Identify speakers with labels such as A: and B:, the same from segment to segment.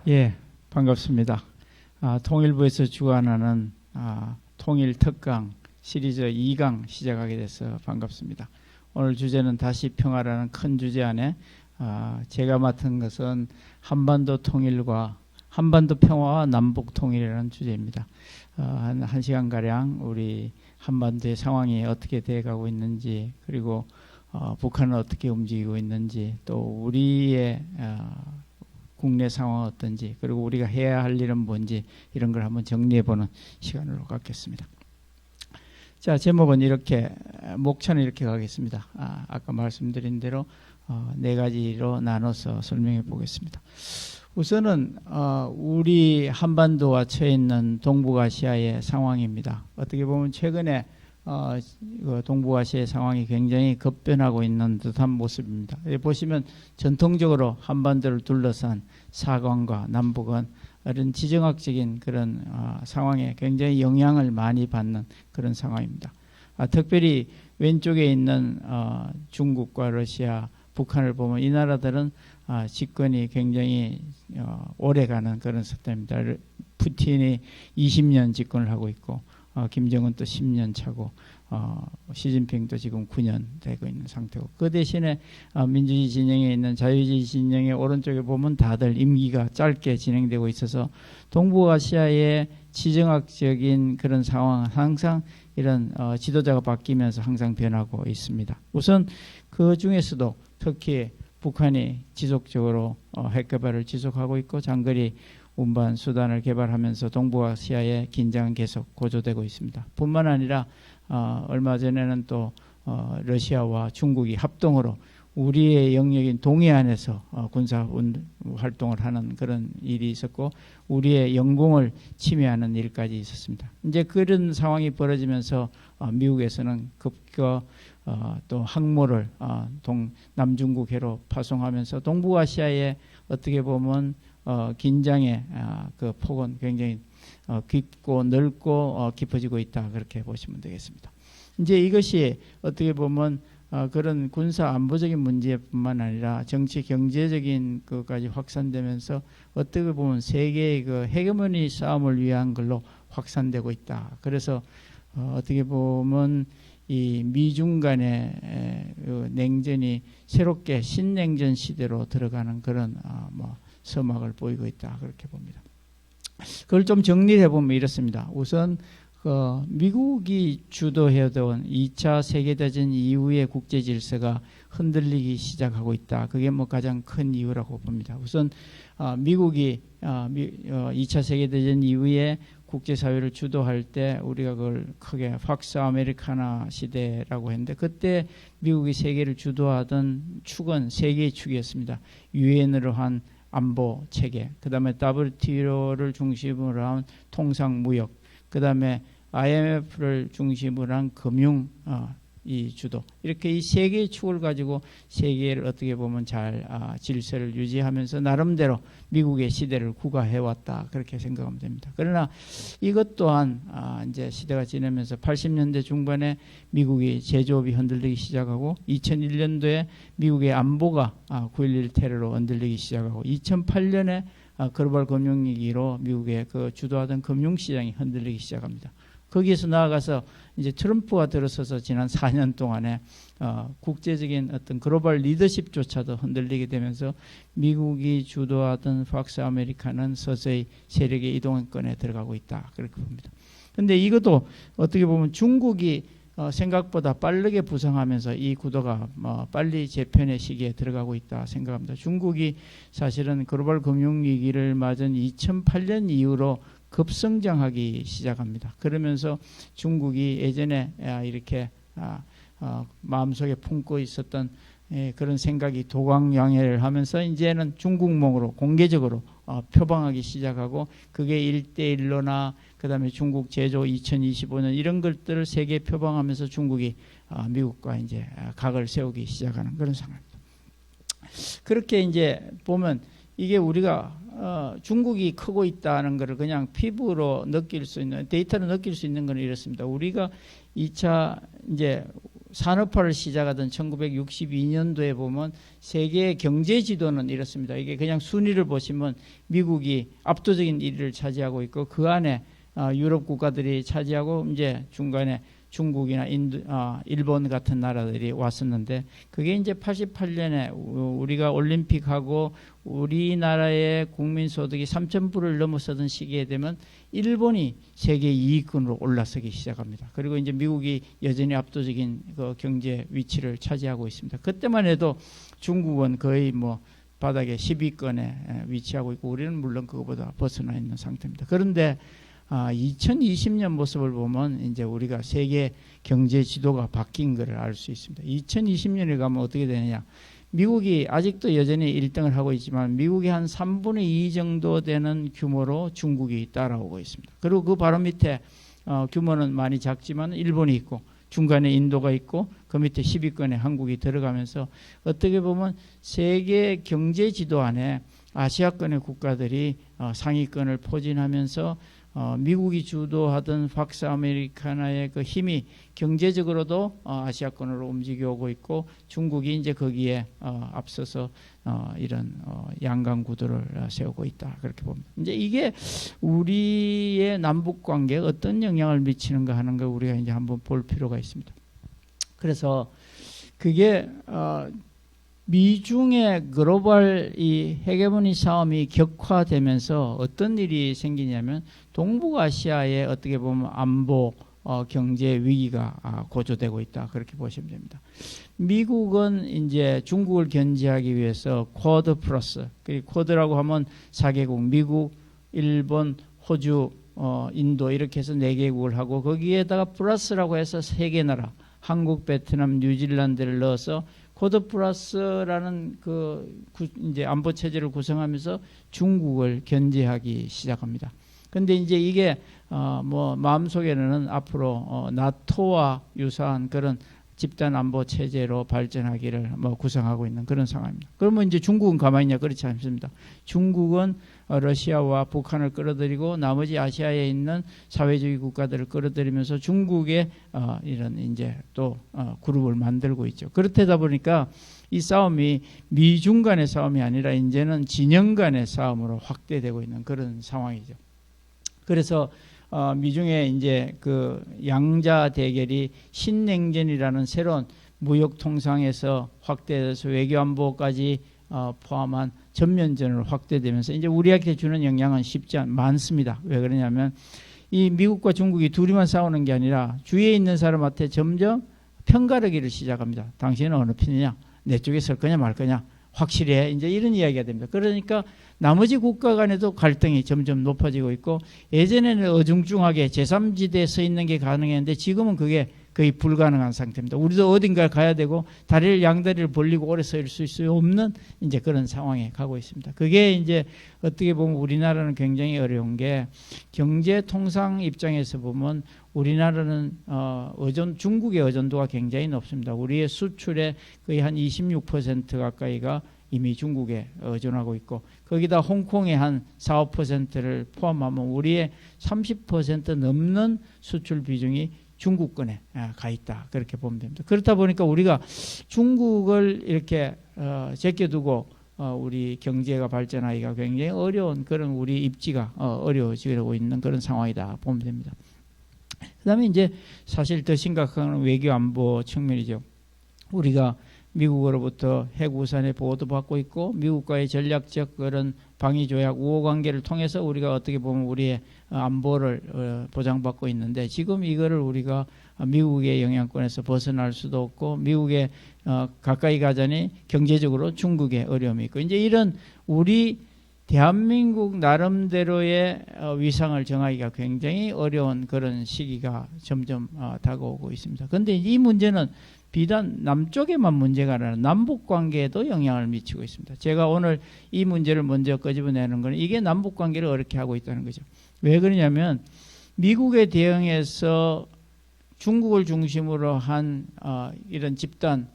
A: 예, 반갑습니다. 통일부에서 주관하는 통일 특강 시리즈 2강 시작하게 돼서 반갑습니다. 오늘 주제는 다시 평화라는 큰 주제 안에 제가 맡은 것은 한반도 통일과 한반도 평화와 남북 통일이라는 주제입니다. 한 1시간가량 우리 한반도의 상황이 어떻게 돼가고 있는지, 그리고 북한은 어떻게 움직이고 있는지, 또 우리의 국내 상황은 어떤지, 그리고 우리가 해야 할 일은 뭔지, 이런 걸 한번 정리해보는 시간으로 갖겠습니다. 자, 제목은 이렇게, 목차는 이렇게 가겠습니다. 아까 말씀드린 대로 4가지로 나눠서 설명해 보겠습니다. 우선은 우리 한반도와 처해 있는 동북아시아의 상황입니다. 어떻게 보면 최근에 동북아시아의 상황이 굉장히 급변하고 있는 듯한 모습입니다. 보시면 전통적으로 한반도를 둘러싼 사관과 남북은 이런 지정학적인 그런 상황에 굉장히 영향을 많이 받는 그런 상황입니다. 특별히 왼쪽에 있는 중국과 러시아, 북한을 보면 이 나라들은 집권이 굉장히 오래가는 그런 스타일입니다. 푸틴이 20년 집권을 하고 있고, 김정은 또 10년 차고, 시진핑도 지금 9년 되고 있는 상태고, 그 대신에 민주주의 진영에 있는 자유주의 진영의 오른쪽에 보면 다들 임기가 짧게 진행되고 있어서 동북아시아의 지정학적인 그런 상황은 항상 이런 지도자가 바뀌면서 항상 변하고 있습니다. 우선 그 중에서도 특히 북한이 지속적으로 핵개발을 지속하고 있고 장거리 운반 수단을 개발하면서 동북아시아의 긴장은 계속 고조되고 있습니다. 뿐만 아니라 얼마 전에는 또 러시아와 중국이 합동으로 우리의 영역인 동해안에서 군사 활동을 하는 그런 일이 있었고, 우리의 영공을 침해하는 일까지 있었습니다. 이제 그런 상황이 벌어지면서 미국에서는 급거 또 항모를 남중국해로 파송하면서 동북아시아에 어떻게 보면 긴장의 그 폭은 굉장히 깊고 넓고 깊어지고 있다, 그렇게 보시면 되겠습니다. 이제 이것이 어떻게 보면 그런 군사 안보적인 문제뿐만 아니라 정치 경제적인 것까지 확산되면서 어떻게 보면 세계의 그 헤게모니 싸움을 위한 걸로 확산되고 있다. 그래서 어떻게 보면 이 미중 간의 냉전이 새롭게 신냉전 시대로 들어가는 그런 서막을 보이고 있다, 그렇게 봅니다. 그걸 좀 정리를 해보면 이렇습니다. 우선 미국이 주도해온 2차 세계대전 이후의 국제 질서가 흔들리기 시작하고 있다. 그게 가장 큰 이유라고 봅니다. 우선 미국이 2차 세계대전 이후에 국제사회를 주도할 때 우리가 그걸 크게 팍스 아메리카나 시대라고 했는데, 그때 미국이 세계를 주도하던 축은 3개의 축이었습니다. 유엔으로 한 안보 체계, 그 다음에 WTO를 중심으로 한 통상무역, 그 다음에 IMF를 중심으로 한 금융 이 주도, 이렇게 이 3개의 축을 가지고 세계를 어떻게 보면 잘 질서를 유지하면서 나름대로 미국의 시대를 구가해왔다, 그렇게 생각하면 됩니다. 그러나 이것 또한 이제 시대가 지나면서 80년대 중반에 미국이 제조업이 흔들리기 시작하고, 2001년도에 미국의 안보가 9.11 테러로 흔들리기 시작하고, 2008년에 글로벌 금융위기로 미국의 그 주도하던 금융시장이 흔들리기 시작합니다. 거기에서 나아가서 이제 트럼프가 들어서서 지난 4년 동안에 국제적인 어떤 글로벌 리더십조차도 흔들리게 되면서 미국이 주도하던 팍스 아메리카는 서서히 세력의 이동권에 들어가고 있다, 그렇게 봅니다. 그런데 이것도 어떻게 보면 중국이 생각보다 빠르게 부상하면서 이 구도가 빨리 재편의 시기에 들어가고 있다 생각합니다. 중국이 사실은 글로벌 금융위기를 맞은 2008년 이후로 급성장하기 시작합니다. 그러면서 중국이 예전에 이렇게 마음속에 품고 있었던 그런 생각이 도광양해를 하면서 이제는 중국몽으로 공개적으로 표방하기 시작하고, 그게 1대1로나 그 다음에 중국 제조 2025년 이런 것들을 세계에 표방하면서 중국이 미국과 이제 각을 세우기 시작하는 그런 상황입니다. 그렇게 이제 보면 이게 우리가 중국이 크고 있다는 것을 그냥 피부로 느낄 수 있는, 데이터로 느낄 수 있는 건 이렇습니다. 우리가 2차 이제 산업화를 시작하던 1962년도에 보면 세계 경제 지도는 이렇습니다. 이게 그냥 순위를 보시면 미국이 압도적인 1위를 차지하고 있고 그 안에 유럽 국가들이 차지하고 이제 중간에 중국이나 일본 같은 나라들이 왔었는데 그게 이제 88년에 우리가 올림픽하고 우리나라의 국민소득이 3,000불을 넘어서던 시기에 되면 일본이 세계 2위권으로 올라서기 시작합니다. 그리고 이제 미국이 여전히 압도적인 그 경제 위치를 차지하고 있습니다. 그때만 해도 중국은 거의 뭐 바닥에 10위권에 위치하고 있고 우리는 물론 그거보다 벗어나 있는 상태입니다. 그런데 2020년 모습을 보면 이제 우리가 세계 경제 지도가 바뀐 것을 알 수 있습니다. 2020년에 가면 어떻게 되느냐. 미국이 아직도 여전히 1등을 하고 있지만 미국이 한 3분의 2 정도 되는 규모로 중국이 따라오고 있습니다. 그리고 그 바로 밑에 규모는 많이 작지만 일본이 있고 중간에 인도가 있고 그 밑에 10위권에 한국이 들어가면서 어떻게 보면 세계 경제 지도 안에 아시아권의 국가들이 상위권을 포진하면서 미국이 주도하던 팍스 아메리카나의 그 힘이 경제적으로도 아시아권으로 움직여오고 있고 중국이 이제 거기에 앞서서 이런 양강 구도를 세우고 있다 그렇게 봅니다. 이제 이게 우리의 남북 관계에 어떤 영향을 미치는가 하는 걸 우리가 이제 한번 볼 필요가 있습니다. 그래서 그게 미중의 글로벌 이 헤게모니 싸움이 격화되면서 어떤 일이 생기냐면 동북아시아에 어떻게 보면 안보 경제 위기가 고조되고 있다 그렇게 보시면 됩니다. 미국은 이제 중국을 견제하기 위해서 쿼드 플러스, 그리고 쿼드라고 하면 4개국 미국, 일본, 호주, 인도 이렇게 해서 4개국을 하고 거기에다가 플러스라고 해서 3개 나라 한국, 베트남, 뉴질랜드를 넣어서 쿼드 플러스라는 이제 안보 체제를 구성하면서 중국을 견제하기 시작합니다. 근데 이제 이게 뭐 마음속에는 앞으로 나토와 유사한 그런 집단 안보 체제로 발전하기를 뭐 구성하고 있는 그런 상황입니다. 그러면 이제 중국은 가만히 있냐? 그렇지 않습니다. 중국은 러시아와 북한을 끌어들이고 나머지 아시아에 있는 사회주의 국가들을 끌어들이면서 중국의 이런 이제 또 그룹을 만들고 있죠. 그렇다 보니까 이 싸움이 미중 간의 싸움이 아니라 이제는 진영 간의 싸움으로 확대되고 있는 그런 상황이죠. 그래서 미중의 이제 그 양자 대결이 신냉전이라는 새로운 무역 통상에서 확대돼서 외교안보까지 포함한 전면전으로 확대되면서 이제 우리에게 주는 영향은 많습니다. 왜 그러냐면 이 미국과 중국이 둘이만 싸우는 게 아니라 주위에 있는 사람한테 점점 편가르기를 시작합니다. 당신은 어느 편이냐? 내 쪽에 설 거냐 말 거냐? 확실히 해. 이제 이런 이야기가 됩니다. 그러니까 나머지 국가 간에도 갈등이 점점 높아지고 있고 예전에는 어중중하게 제3지대에 서 있는 게 가능했는데 지금은 그게 거의 불가능한 상태입니다. 우리도 어딘가를 가야 되고 양다리를 벌리고 오래 서 있을 수 없는 이제 그런 상황에 가고 있습니다. 그게 이제 어떻게 보면 우리나라는 굉장히 어려운 게 경제 통상 입장에서 보면 우리나라는 중국의 의존도가 굉장히 높습니다. 우리의 수출의 거의 한 26% 가까이가 이미 중국에 의존하고 있고 거기다 홍콩의 한 4, 5%를 포함하면 우리의 30% 넘는 수출 비중이 중국권에 가 있다 그렇게 보면 됩니다. 그렇다 보니까 우리가 중국을 이렇게 제껴두고 우리 경제가 발전하기가 굉장히 어려운 그런 우리 입지가 어려워지고 있는 그런 상황이다 보면 됩니다. 그 다음에 이제 사실 더 심각한 외교 안보 측면이죠. 우리가 미국으로부터 핵우산의 보호도 받고 있고 미국과의 전략적 그런 방위조약 우호관계를 통해서 우리가 어떻게 보면 우리의 안보를 보장받고 있는데 지금 이거를 우리가 미국의 영향권에서 벗어날 수도 없고 미국에 가까이 가자니 경제적으로 중국의 어려움이 있고 이제 이런 우리 대한민국 나름대로의 위상을 정하기가 굉장히 어려운 그런 시기가 점점 다가오고 있습니다. 그런데 이 문제는 비단 남쪽에만 문제가 아니라 남북관계에도 영향을 미치고 있습니다. 제가 오늘 이 문제를 먼저 끄집어내는 것은 이게 남북관계를 어렵게 하고 있다는 거죠. 왜 그러냐면 미국에 대응해서 중국을 중심으로 한 이런 집단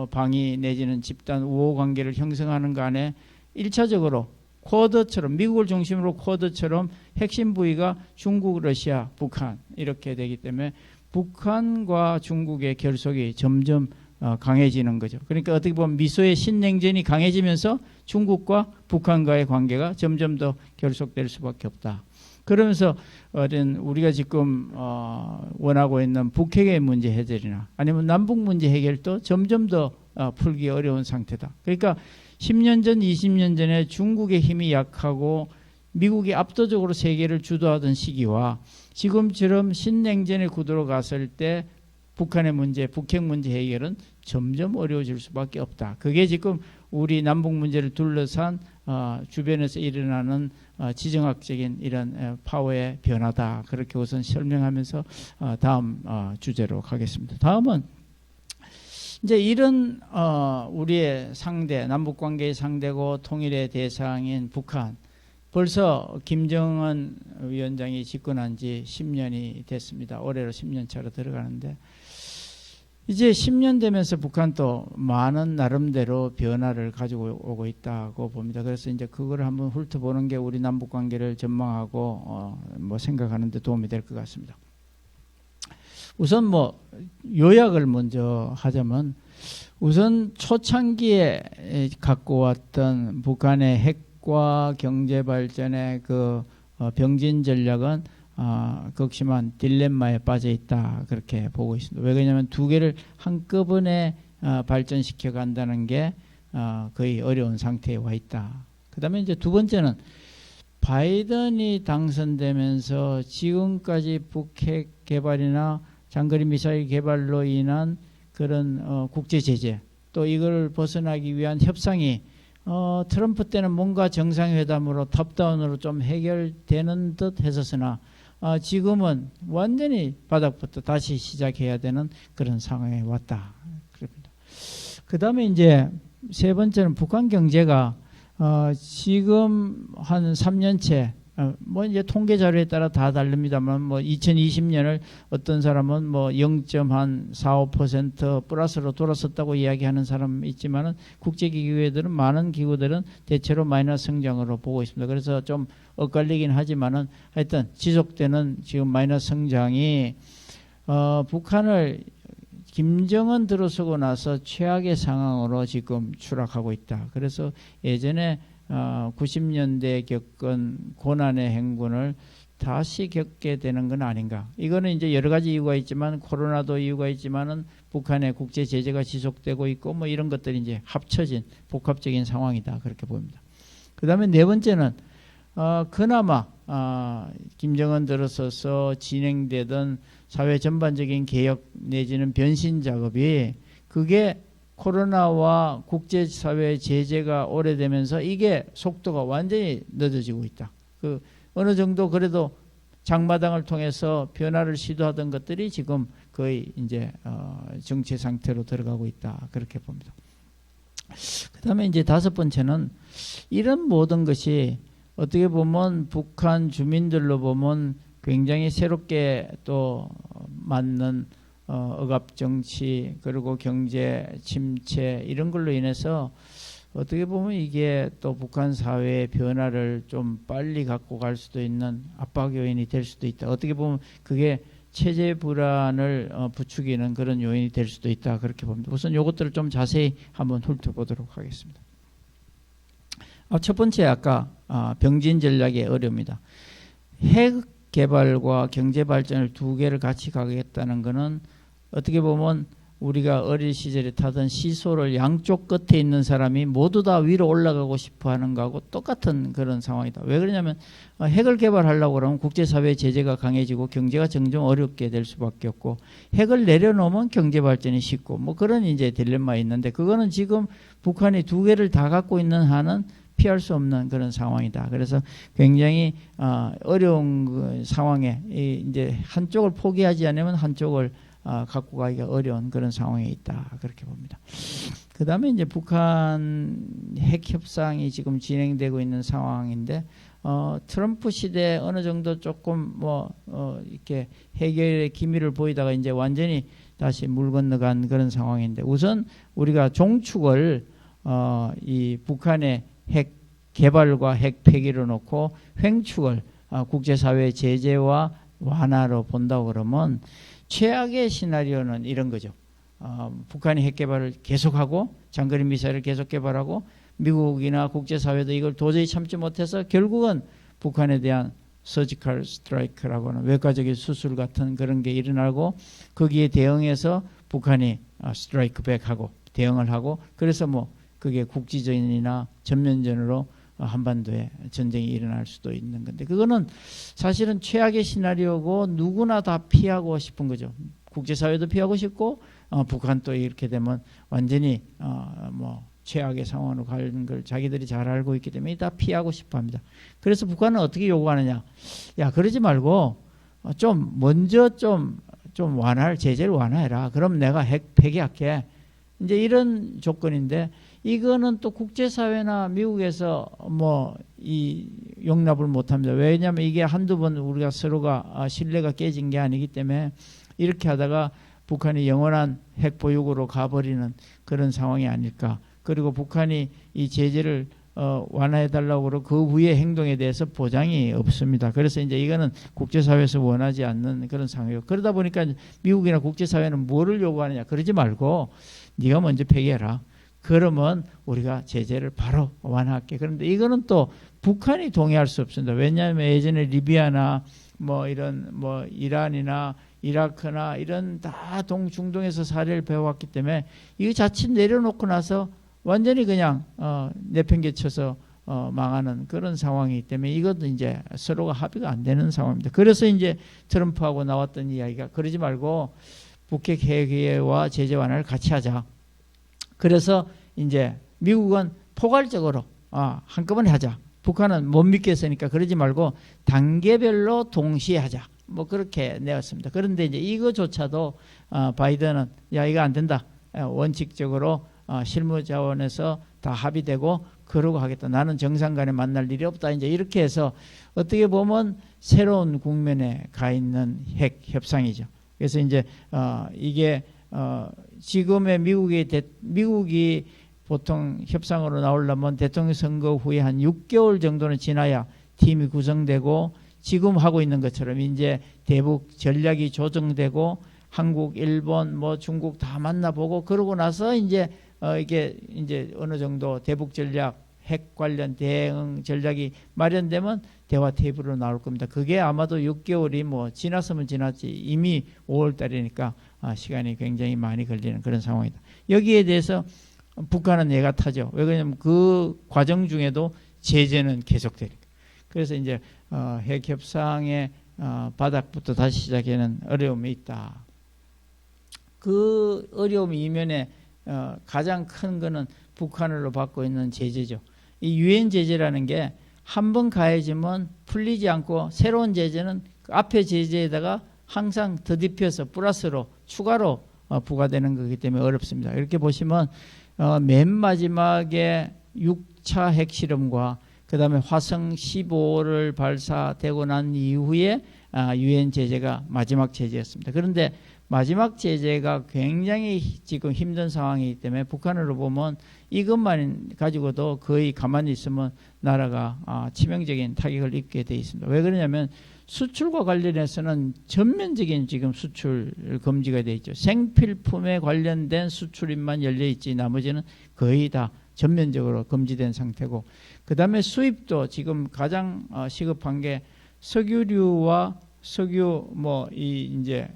A: 방위 내지는 집단 우호관계를 형성하는 거 안에 1차적으로 쿼드처럼 미국을 중심으로 쿼드처럼 핵심 부위가 중국, 러시아, 북한 이렇게 되기 때문에 북한과 중국의 결속이 점점 강해지는 거죠. 그러니까 어떻게 보면 미소의 신냉전이 강해지면서 중국과 북한과의 관계가 점점 더 결속될 수밖에 없다. 그러면서 우리가 지금 원하고 있는 북핵의 문제 해결이나 아니면 남북 문제 해결도 점점 더 풀기 어려운 상태다. 그러니까 10년 전, 20년 전에 중국의 힘이 약하고 미국이 압도적으로 세계를 주도하던 시기와 지금처럼 신냉전의 구도로 갔을 때 북한의 문제, 북핵 문제 해결은 점점 어려워질 수밖에 없다. 그게 지금 우리 남북 문제를 둘러싼 주변에서 일어나는 지정학적인 이런 파워의 변화다. 그렇게 우선 설명하면서 다음 주제로 가겠습니다. 다음은 이제 이런 우리의 상대, 남북 관계의 상대고 통일의 대상인 북한. 벌써 김정은 위원장이 집권한 지 10년이 됐습니다. 올해로 10년 차로 들어가는데 이제 10년 되면서 북한도 많은 나름대로 변화를 가지고 오고 있다고 봅니다. 그래서 이제 그걸 한번 훑어보는 게 우리 남북 관계를 전망하고 뭐 생각하는 데 도움이 될 것 같습니다. 우선 뭐 요약을 먼저 하자면 우선 초창기에 갖고 왔던 북한의 핵과 경제 발전의 그 병진 전략은 극심한 딜레마에 빠져 있다 그렇게 보고 있습니다. 왜 그러냐면 두 개를 한꺼번에 발전시켜 간다는 게 거의 어려운 상태에 와 있다. 그 다음에 이제 두 번째는 바이든이 당선되면서 지금까지 북핵 개발이나 장거리 미사일 개발로 인한 그런 국제 제재 또 이걸 벗어나기 위한 협상이 트럼프 때는 뭔가 정상회담으로 탑다운으로 좀 해결되는 듯 했었으나 지금은 완전히 바닥부터 다시 시작해야 되는 그런 상황에 왔다. 그럽니다. 그 다음에 이제 세 번째는 북한 경제가 지금 한 3년째 뭐 이제 통계 자료에 따라 다 다릅니다만 뭐 2020년을 어떤 사람은 뭐 0.45% 플러스로 돌아섰다고 이야기하는 사람 있지만은 국제기구들은 많은 기구들은 대체로 마이너스 성장으로 보고 있습니다. 그래서 좀 엇갈리긴 하지만은 하여튼 지속되는 지금 마이너스 성장이 북한을 김정은 들어서고 나서 최악의 상황으로 지금 추락하고 있다. 그래서 예전에 90년대에 겪은 고난의 행군을 다시 겪게 되는 건 아닌가. 이거는 이제 여러 가지 이유가 있지만 코로나도 이유가 있지만은 북한의 국제 제재가 지속되고 있고 뭐 이런 것들이 이제 합쳐진 복합적인 상황이다. 그렇게 보입니다. 그 다음에 네 번째는 그나마 김정은 들어서서 진행되던 사회 전반적인 개혁 내지는 변신 작업이 그게 코로나와 국제사회 제재가 오래되면서 이게 속도가 완전히 늦어지고 있다. 그 어느 정도 그래도 장마당을 통해서 변화를 시도하던 것들이 지금 거의 이제 정체 상태로 들어가고 있다. 그렇게 봅니다. 그 다음에 이제 다섯 번째는 이런 모든 것이 어떻게 보면 북한 주민들로 보면 굉장히 새롭게 또 맞는 억압 정치 그리고 경제 침체 이런 걸로 인해서 어떻게 보면 이게 또 북한 사회의 변화를 좀 빨리 갖고 갈 수도 있는 압박 요인이 될 수도 있다. 어떻게 보면 그게 체제 불안을 부추기는 그런 요인이 될 수도 있다. 그렇게 봅니다. 우선 이것들을 좀 자세히 한번 훑어보도록 하겠습니다. 첫 번째 아까 병진 전략의 어려움이다. 핵 개발과 경제 발전을 두 개를 같이 가겠다는 것은 어떻게 보면 우리가 어린 시절에 타던 시소를 양쪽 끝에 있는 사람이 모두 다 위로 올라가고 싶어 하는 거하고 똑같은 그런 상황이다. 왜 그러냐면 핵을 개발하려고 그러면 국제사회 제재가 강해지고 경제가 점점 어렵게 될 수밖에 없고 핵을 내려놓으면 경제 발전이 쉽고 뭐 그런 이제 딜레마 있는데 그거는 지금 북한이 두 개를 다 갖고 있는 한은 피할 수 없는 그런 상황이다. 그래서 굉장히 어려운 그 상황에 이제 한쪽을 포기하지 않으면 한쪽을 갖고 가기가 어려운 그런 상황에 있다. 그렇게 봅니다. 그 다음에 이제 북한 핵 협상이 지금 진행되고 있는 상황인데 트럼프 시대에 어느 정도 조금 이렇게 해결의 기미를 보이다가 이제 완전히 다시 물 건너간 그런 상황인데 우선 우리가 종축을 이 북한의 핵 개발과 핵 폐기로 놓고 횡축을 국제사회 제재와 완화로 본다고 그러면 최악의 시나리오는 이런 거죠. 북한이 핵 개발을 계속하고 장거리 미사일을 계속 개발하고 미국이나 국제사회도 이걸 도저히 참지 못해서 결국은 북한에 대한 서지컬 스트라이크라고 하는 외과적인 수술 같은 그런 게 일어나고 거기에 대응해서 북한이 스트라이크 백하고 대응을 하고 그래서 뭐 그게 국지전이나 전면전으로 한반도에 전쟁이 일어날 수도 있는 건데 그거는 사실은 최악의 시나리오고 누구나 다 피하고 싶은 거죠. 국제사회도 피하고 싶고 북한도 이렇게 되면 완전히 뭐 최악의 상황으로 가는 걸 자기들이 잘 알고 있기 때문에 다 피하고 싶어 합니다. 그래서 북한은 어떻게 요구하느냐. 야, 그러지 말고 좀 먼저 좀 제재를 완화해라. 그럼 내가 핵 폐기할게. 이제 이런 조건인데 이거는 또 국제사회나 미국에서 뭐 이 용납을 못합니다. 왜냐하면 이게 한두 번 우리가 서로가 신뢰가 깨진 게 아니기 때문에 이렇게 하다가 북한이 영원한 핵 보유국으로 가버리는 그런 상황이 아닐까. 그리고 북한이 이 제재를 완화해달라고 그러고 그 후의 행동에 대해서 보장이 없습니다. 그래서 이제 이거는 국제사회에서 원하지 않는 그런 상황이에요. 그러다 보니까 미국이나 국제사회는 뭐를 요구하느냐. 그러지 말고 네가 먼저 폐기해라. 그러면 우리가 제재를 바로 완화할게. 그런데 이거는 또 북한이 동의할 수 없습니다. 왜냐하면 예전에 리비아나 뭐 이런 뭐 이란이나 이라크나 이런 다 중동에서 사례를 배워왔기 때문에 이거 자칫 내려놓고 나서 완전히 그냥 내팽개쳐서 망하는 그런 상황이기 때문에 이것도 이제 서로가 합의가 안 되는 상황입니다. 그래서 이제 트럼프하고 나왔던 이야기가 그러지 말고 북핵 해제와 제재 완화를 같이 하자. 그래서 이제 미국은 포괄적으로 한꺼번에 하자. 북한은 못 믿겠으니까 그러지 말고 단계별로 동시에 하자. 뭐 그렇게 내었습니다. 그런데 이제 이거조차도 바이든은 야 이거 안 된다. 원칙적으로 실무 자원에서 다 합의되고 그러고 하겠다. 나는 정상 간에 만날 일이 없다. 이제 이렇게 해서 어떻게 보면 새로운 국면에 가 있는 핵 협상이죠. 그래서 이제 이게 지금의 미국이 보통 협상으로 나오려면 대통령 선거 후에 한 6개월 정도는 지나야 팀이 구성되고 지금 하고 있는 것처럼 이제 대북 전략이 조정되고 한국, 일본, 뭐 중국 다 만나보고 그러고 나서 이제 이게 이제 어느 정도 대북 전략, 핵 관련 대응 전략이 마련되면 대화 테이블로 나올 겁니다. 그게 아마도 6개월이 뭐 지났으면 지났지 이미 5월 달이니까 시간이 굉장히 많이 걸리는 그런 상황이다. 여기에 대해서 북한은 예가 타죠. 왜 그러냐면 그 과정 중에도 제재는 계속되니까. 그래서 이제 핵 협상의 바닥부터 다시 시작하는 어려움이 있다. 그 어려움 이면에 가장 큰 거는 북한으로 받고 있는 제재죠. 이 유엔 제재라는 게 한 번 가해지면 풀리지 않고 새로운 제재는 그 앞에 제재에다가 항상 더딥혀서 플러스로 추가로 부과되는 거기 때문에 어렵습니다. 이렇게 보시면 맨 마지막에 6차 핵실험과 그 다음에 화성 15를 발사되고 난 이후에 유엔 제재가 마지막 제재였습니다. 그런데 마지막 제재가 굉장히 지금 힘든 상황이기 때문에 북한으로 보면 이것만 가지고도 거의 가만히 있으면 나라가 치명적인 타격을 입게 돼 있습니다. 왜 그러냐면 수출과 관련해서는 전면적인 지금 수출 금지가 돼 있죠. 생필품에 관련된 수출입만 열려 있지 나머지는 거의 다 전면적으로 금지된 상태고 그 다음에 수입도 지금 가장 시급한 게 석유류와 석유 뭐 이 이제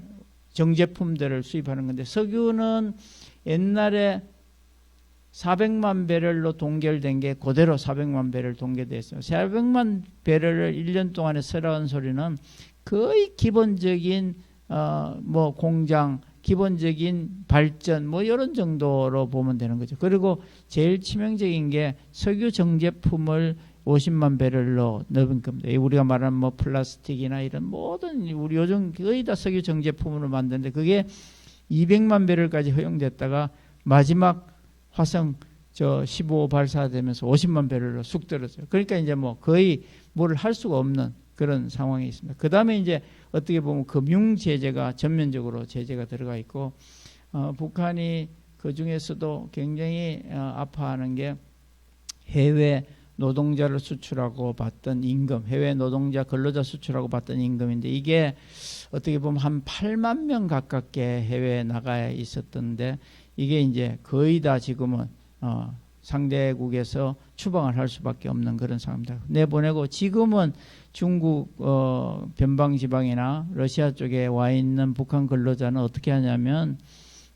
A: 정제품들을 수입하는 건데 석유는 옛날에 400만 배럴로 동결된 게 그대로 400만 배럴 동결돼 있어요. 400만 배럴을 1년 동안에 쓰라는 소리는 거의 기본적인 뭐 공장, 기본적인 발전 뭐 이런 정도로 보면 되는 거죠. 그리고 제일 치명적인 게 석유 정제품을 50만 배럴로 넣은 겁니다. 우리가 말하는 뭐 플라스틱이나 이런 모든 우리 요즘 거의 다 석유 정제품으로 만드는데 그게 200만 배럴까지 허용됐다가 마지막 화성 15 발사되면서 50만 배럴로 쑥 떨어져요. 그러니까 이제 뭐 거의 뭘 할 수가 없는 그런 상황이 있습니다. 그 다음에 이제 어떻게 보면 금융 제재가 전면적으로 제재가 들어가 있고 북한이 그 중에서도 굉장히 아파하는 게 해외 노동자를 수출하고 받던 임금, 해외 노동자 근로자 수출하고 받던 임금인데 이게 어떻게 보면 한 8만 명 가깝게 해외에 나가 있었던데 이게 이제 거의 다 지금은 상대국에서 추방을 할 수밖에 없는 그런 상황입니다. 내보내고 지금은 중국 변방지방이나 러시아 쪽에 와 있는 북한 근로자는 어떻게 하냐면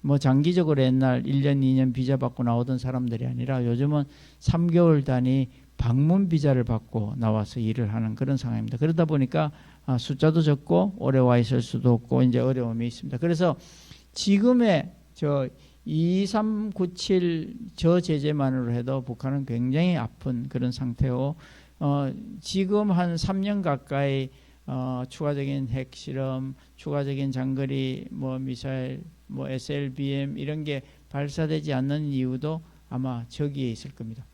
A: 뭐 장기적으로 옛날 1년, 2년 비자 받고 나오던 사람들이 아니라 요즘은 3개월 단위 방문 비자를 받고 나와서 일을 하는 그런 상황입니다. 그러다 보니까 숫자도 적고 오래 와 있을 수도 없고 이제 어려움이 있습니다. 그래서 지금의 2397 저 제재만으로 해도 북한은 굉장히 아픈 그런 상태고 지금 한 3년 가까이 추가적인 핵실험, 추가적인 장거리 뭐 미사일, 뭐 SLBM 이런 게 발사되지 않는 이유도 아마 저기에 있을 겁니다.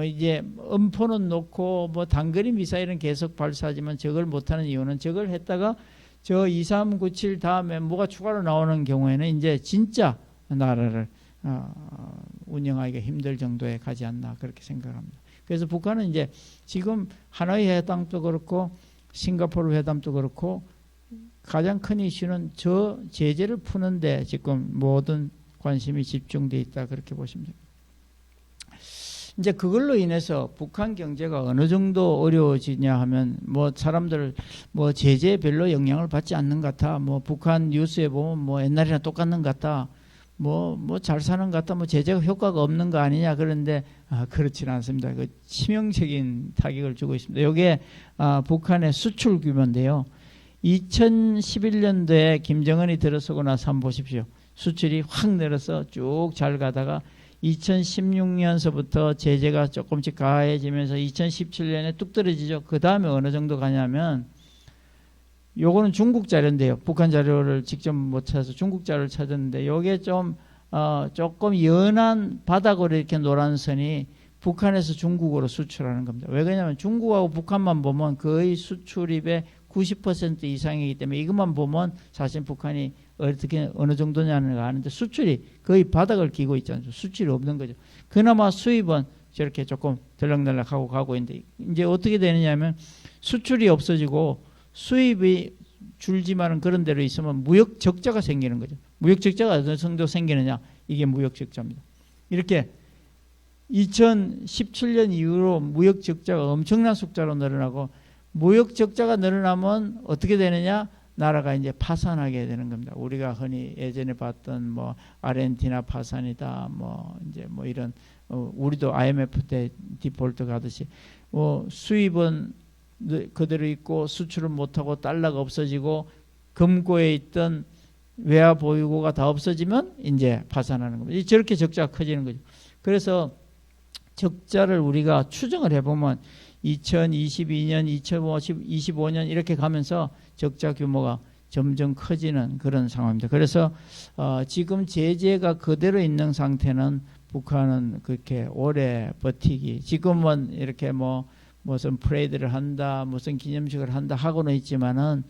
A: 이제 음포는 놓고 뭐 단거리 미사일은 계속 발사하지만 저걸 못하는 이유는 저걸 했다가 저 2397 다음에 뭐가 추가로 나오는 경우에는 이제 진짜 나라를 운영하기가 힘들 정도에 가지 않나 그렇게 생각합니다. 그래서 북한은 이제 지금 하노이 회담도 그렇고 싱가포르 회담도 그렇고 가장 큰 이슈는 저 제재를 푸는데 지금 모든 관심이 집중돼 있다 그렇게 보시면 됩니다. 이제 그걸로 인해서 북한 경제가 어느 정도 어려워지냐 하면 뭐 사람들 뭐 제재에 별로 영향을 받지 않는 것 같아. 뭐 북한 뉴스에 보면 뭐 옛날이랑 똑같는 것 같다. 뭐 잘 사는 것 같다. 뭐 제재가 효과가 없는 거 아니냐. 그런데 그렇지는 않습니다. 그 치명적인 타격을 주고 있습니다. 이게 북한의 수출 규모인데요. 2011년도에 김정은이 들어서고 나서 한번 보십시오. 수출이 확 늘어서 쭉 잘 가다가 2016년서부터 제재가 조금씩 가해지면서 2017년에 뚝 떨어지죠. 그 다음에 어느 정도 가냐면 요거는 중국 자료인데요. 북한 자료를 직접 못 찾아서 중국 자료를 찾았는데 요게 좀 조금 연한 바닥으로 이렇게 노란 선이 북한에서 중국으로 수출하는 겁니다. 왜 그러냐면 중국하고 북한만 보면 거의 수출입의 90% 이상이기 때문에 이것만 보면 사실 북한이 어떻게 어느 정도냐는 걸 아는데 수출이 거의 바닥을 기고 있잖아요. 수출이 없는 거죠. 그나마 수입은 저렇게 조금 들락날락하고 가고 있는데 이제 어떻게 되느냐 하면 수출이 없어지고 수입이 줄지만은 그런 대로 있으면 무역 적자가 생기는 거죠. 무역 적자가 어느 정도 생기느냐 이게 무역 적자입니다. 이렇게 2017년 이후로 무역 적자가 엄청난 숫자로 늘어나고 무역 적자가 늘어나면 어떻게 되느냐? 나라가 이제 파산하게 되는 겁니다. 우리가 흔히 예전에 봤던 뭐 아르헨티나 파산이다, 뭐 이제 뭐 이런 우리도 IMF 때 디폴트 가듯이 수입은 그대로 있고 수출은 못하고 달러가 없어지고 금고에 있던 외화 보유고가 다 없어지면 이제 파산하는 겁니다. 저렇게 적자가 커지는 거죠. 그래서 적자를 우리가 추정을 해보면 2022년, 2025년 이렇게 가면서 적자 규모가 점점 커지는 그런 상황입니다. 그래서 지금 제재가 그대로 있는 상태는 북한은 그렇게 오래 버티기 지금은 이렇게 무슨 프레이드를 한다 무슨 기념식을 한다 하고는 있지만은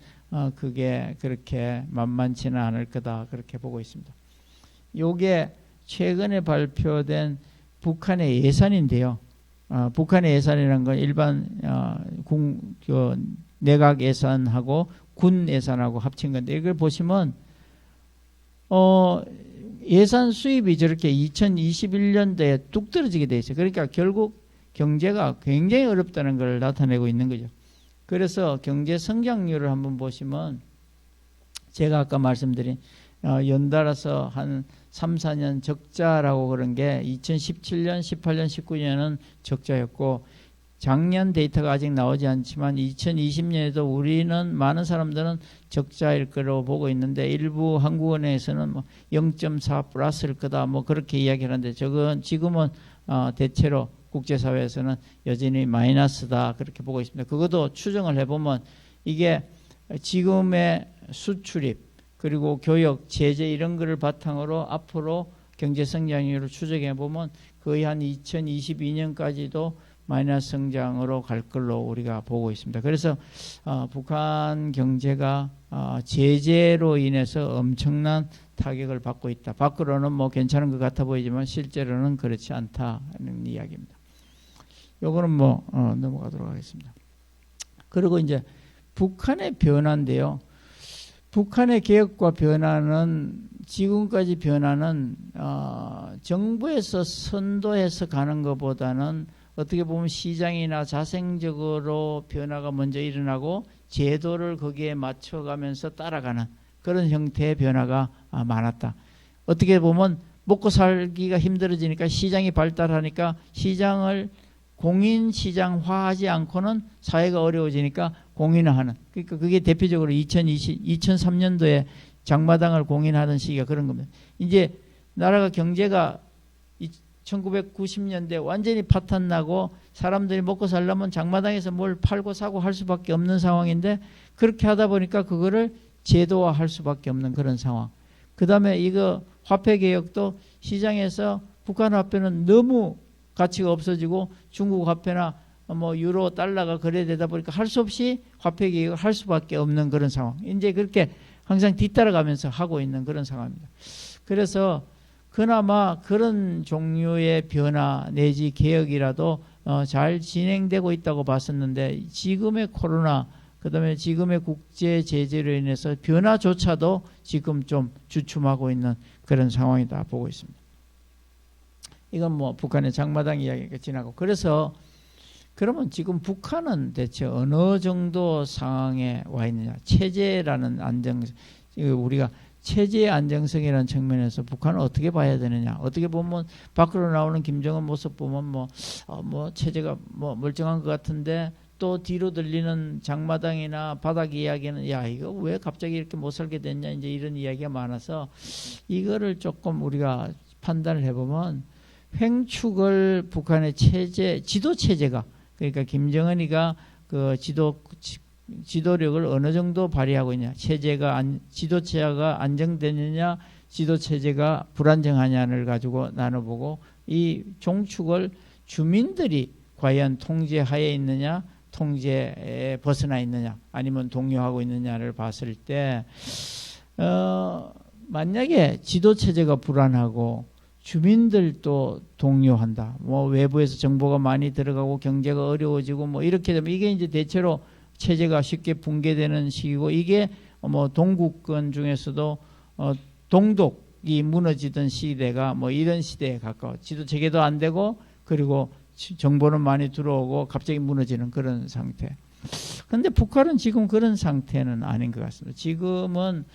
A: 그게 그렇게 만만치는 않을 거다 그렇게 보고 있습니다. 요게 최근에 발표된 북한의 예산인데요. 북한의 예산이라는 건 일반 내각 예산하고 군 예산하고 합친 건데 이걸 보시면 예산 수입이 저렇게 2021년도에 뚝 떨어지게 돼 있어요. 그러니까 결국 경제가 굉장히 어렵다는 걸 나타내고 있는 거죠. 그래서 경제 성장률을 한번 보시면 제가 아까 말씀드린 연달아서 한 3, 4년 적자라고 그런 게 2017년, 18년, 19년은 적자였고 작년 데이터가 아직 나오지 않지만 2020년에도 우리는 많은 사람들은 적자일 거라고 보고 있는데 일부 한국은행에서는 0.4 플러스일 거다 뭐 그렇게 이야기하는데 저건 지금은 대체로 국제사회에서는 여전히 마이너스다 그렇게 보고 있습니다. 그것도 추정을 해보면 이게 지금의 수출입 그리고 교육, 제재 이런 거를 바탕으로 앞으로 경제 성장률을 추정해 보면 거의 한 2022년까지도 마이너스 성장으로 갈 걸로 우리가 보고 있습니다. 그래서 북한 경제가 제재로 인해서 엄청난 타격을 받고 있다. 밖으로는 뭐 괜찮은 것 같아 보이지만 실제로는 그렇지 않다는 이야기입니다. 요거는 넘어가도록 하겠습니다. 그리고 이제 북한의 변화인데요. 북한의 개혁과 변화는 지금까지 변화는 정부에서 선도해서 가는 것보다는 어떻게 보면 시장이나 자생적으로 변화가 먼저 일어나고 제도를 거기에 맞춰가면서 따라가는 그런 형태의 변화가 많았다. 어떻게 보면 먹고 살기가 힘들어지니까 시장이 발달하니까 시장을 공인시장화하지 않고는 사회가 어려워지니까 공인화하는. 그러니까 그게 대표적으로 2003년도에 장마당을 공인하던 시기가 그런 겁니다. 이제 나라가 경제가 1990년대 완전히 파탄나고 사람들이 먹고 살려면 장마당에서 뭘 팔고 사고 할 수밖에 없는 상황인데 그렇게 하다 보니까 그거를 제도화할 수밖에 없는 그런 상황. 그 다음에 이거 화폐개혁도 시장에서 북한 화폐는 너무 가치가 없어지고 중국 화폐나 유로, 달러가 거래되다 보니까 할 수 없이 화폐 개혁을 할 수밖에 없는 그런 상황. 이제 그렇게 항상 뒤따라가면서 하고 있는 그런 상황입니다. 그래서 그나마 그런 종류의 변화 내지 개혁이라도 잘 진행되고 있다고 봤었는데 지금의 코로나 그다음에 지금의 국제 제재로 인해서 변화조차도 지금 좀 주춤하고 있는 그런 상황이다 보고 있습니다. 이건 북한의 장마당 이야기가 지나고 그래서 그러면 지금 북한은 대체 어느 정도 상황에 와 있느냐? 체제라는 안정성, 우리가 체제의 안정성이라는 측면에서 북한을 어떻게 봐야 되느냐? 어떻게 보면 밖으로 나오는 김정은 모습 보면 체제가 멀쩡한 것 같은데 또 뒤로 들리는 장마당이나 바닥 이야기는 야 이거 왜 갑자기 이렇게 못 살게 됐냐? 이제 이런 이야기가 많아서 이거를 조금 우리가 판단을 해보면 횡축을 북한의 체제, 지도 체제가 그러니까 김정은이가 그 지도력을 어느 정도 발휘하고 있냐, 지도체제가 안정되느냐, 지도체제가 불안정하냐를 가지고 나눠보고 이 종축을 주민들이 과연 통제하에 있느냐, 통제에 벗어나 있느냐, 아니면 동요하고 있느냐를 봤을 때 만약에 지도체제가 불안하고 주민들도 동요한다. 외부에서 정보가 많이 들어가고 경제가 어려워지고 이렇게 되면 이게 이제 대체로 체제가 쉽게 붕괴되는 시기고 이게 동국권 중에서도 동독이 무너지던 시대가 이런 시대에 가까워. 지도 체계도 안 되고 그리고 정보는 많이 들어오고 갑자기 무너지는 그런 상태. 그런데 북한은 지금 그런 상태는 아닌 것 같습니다. 지금은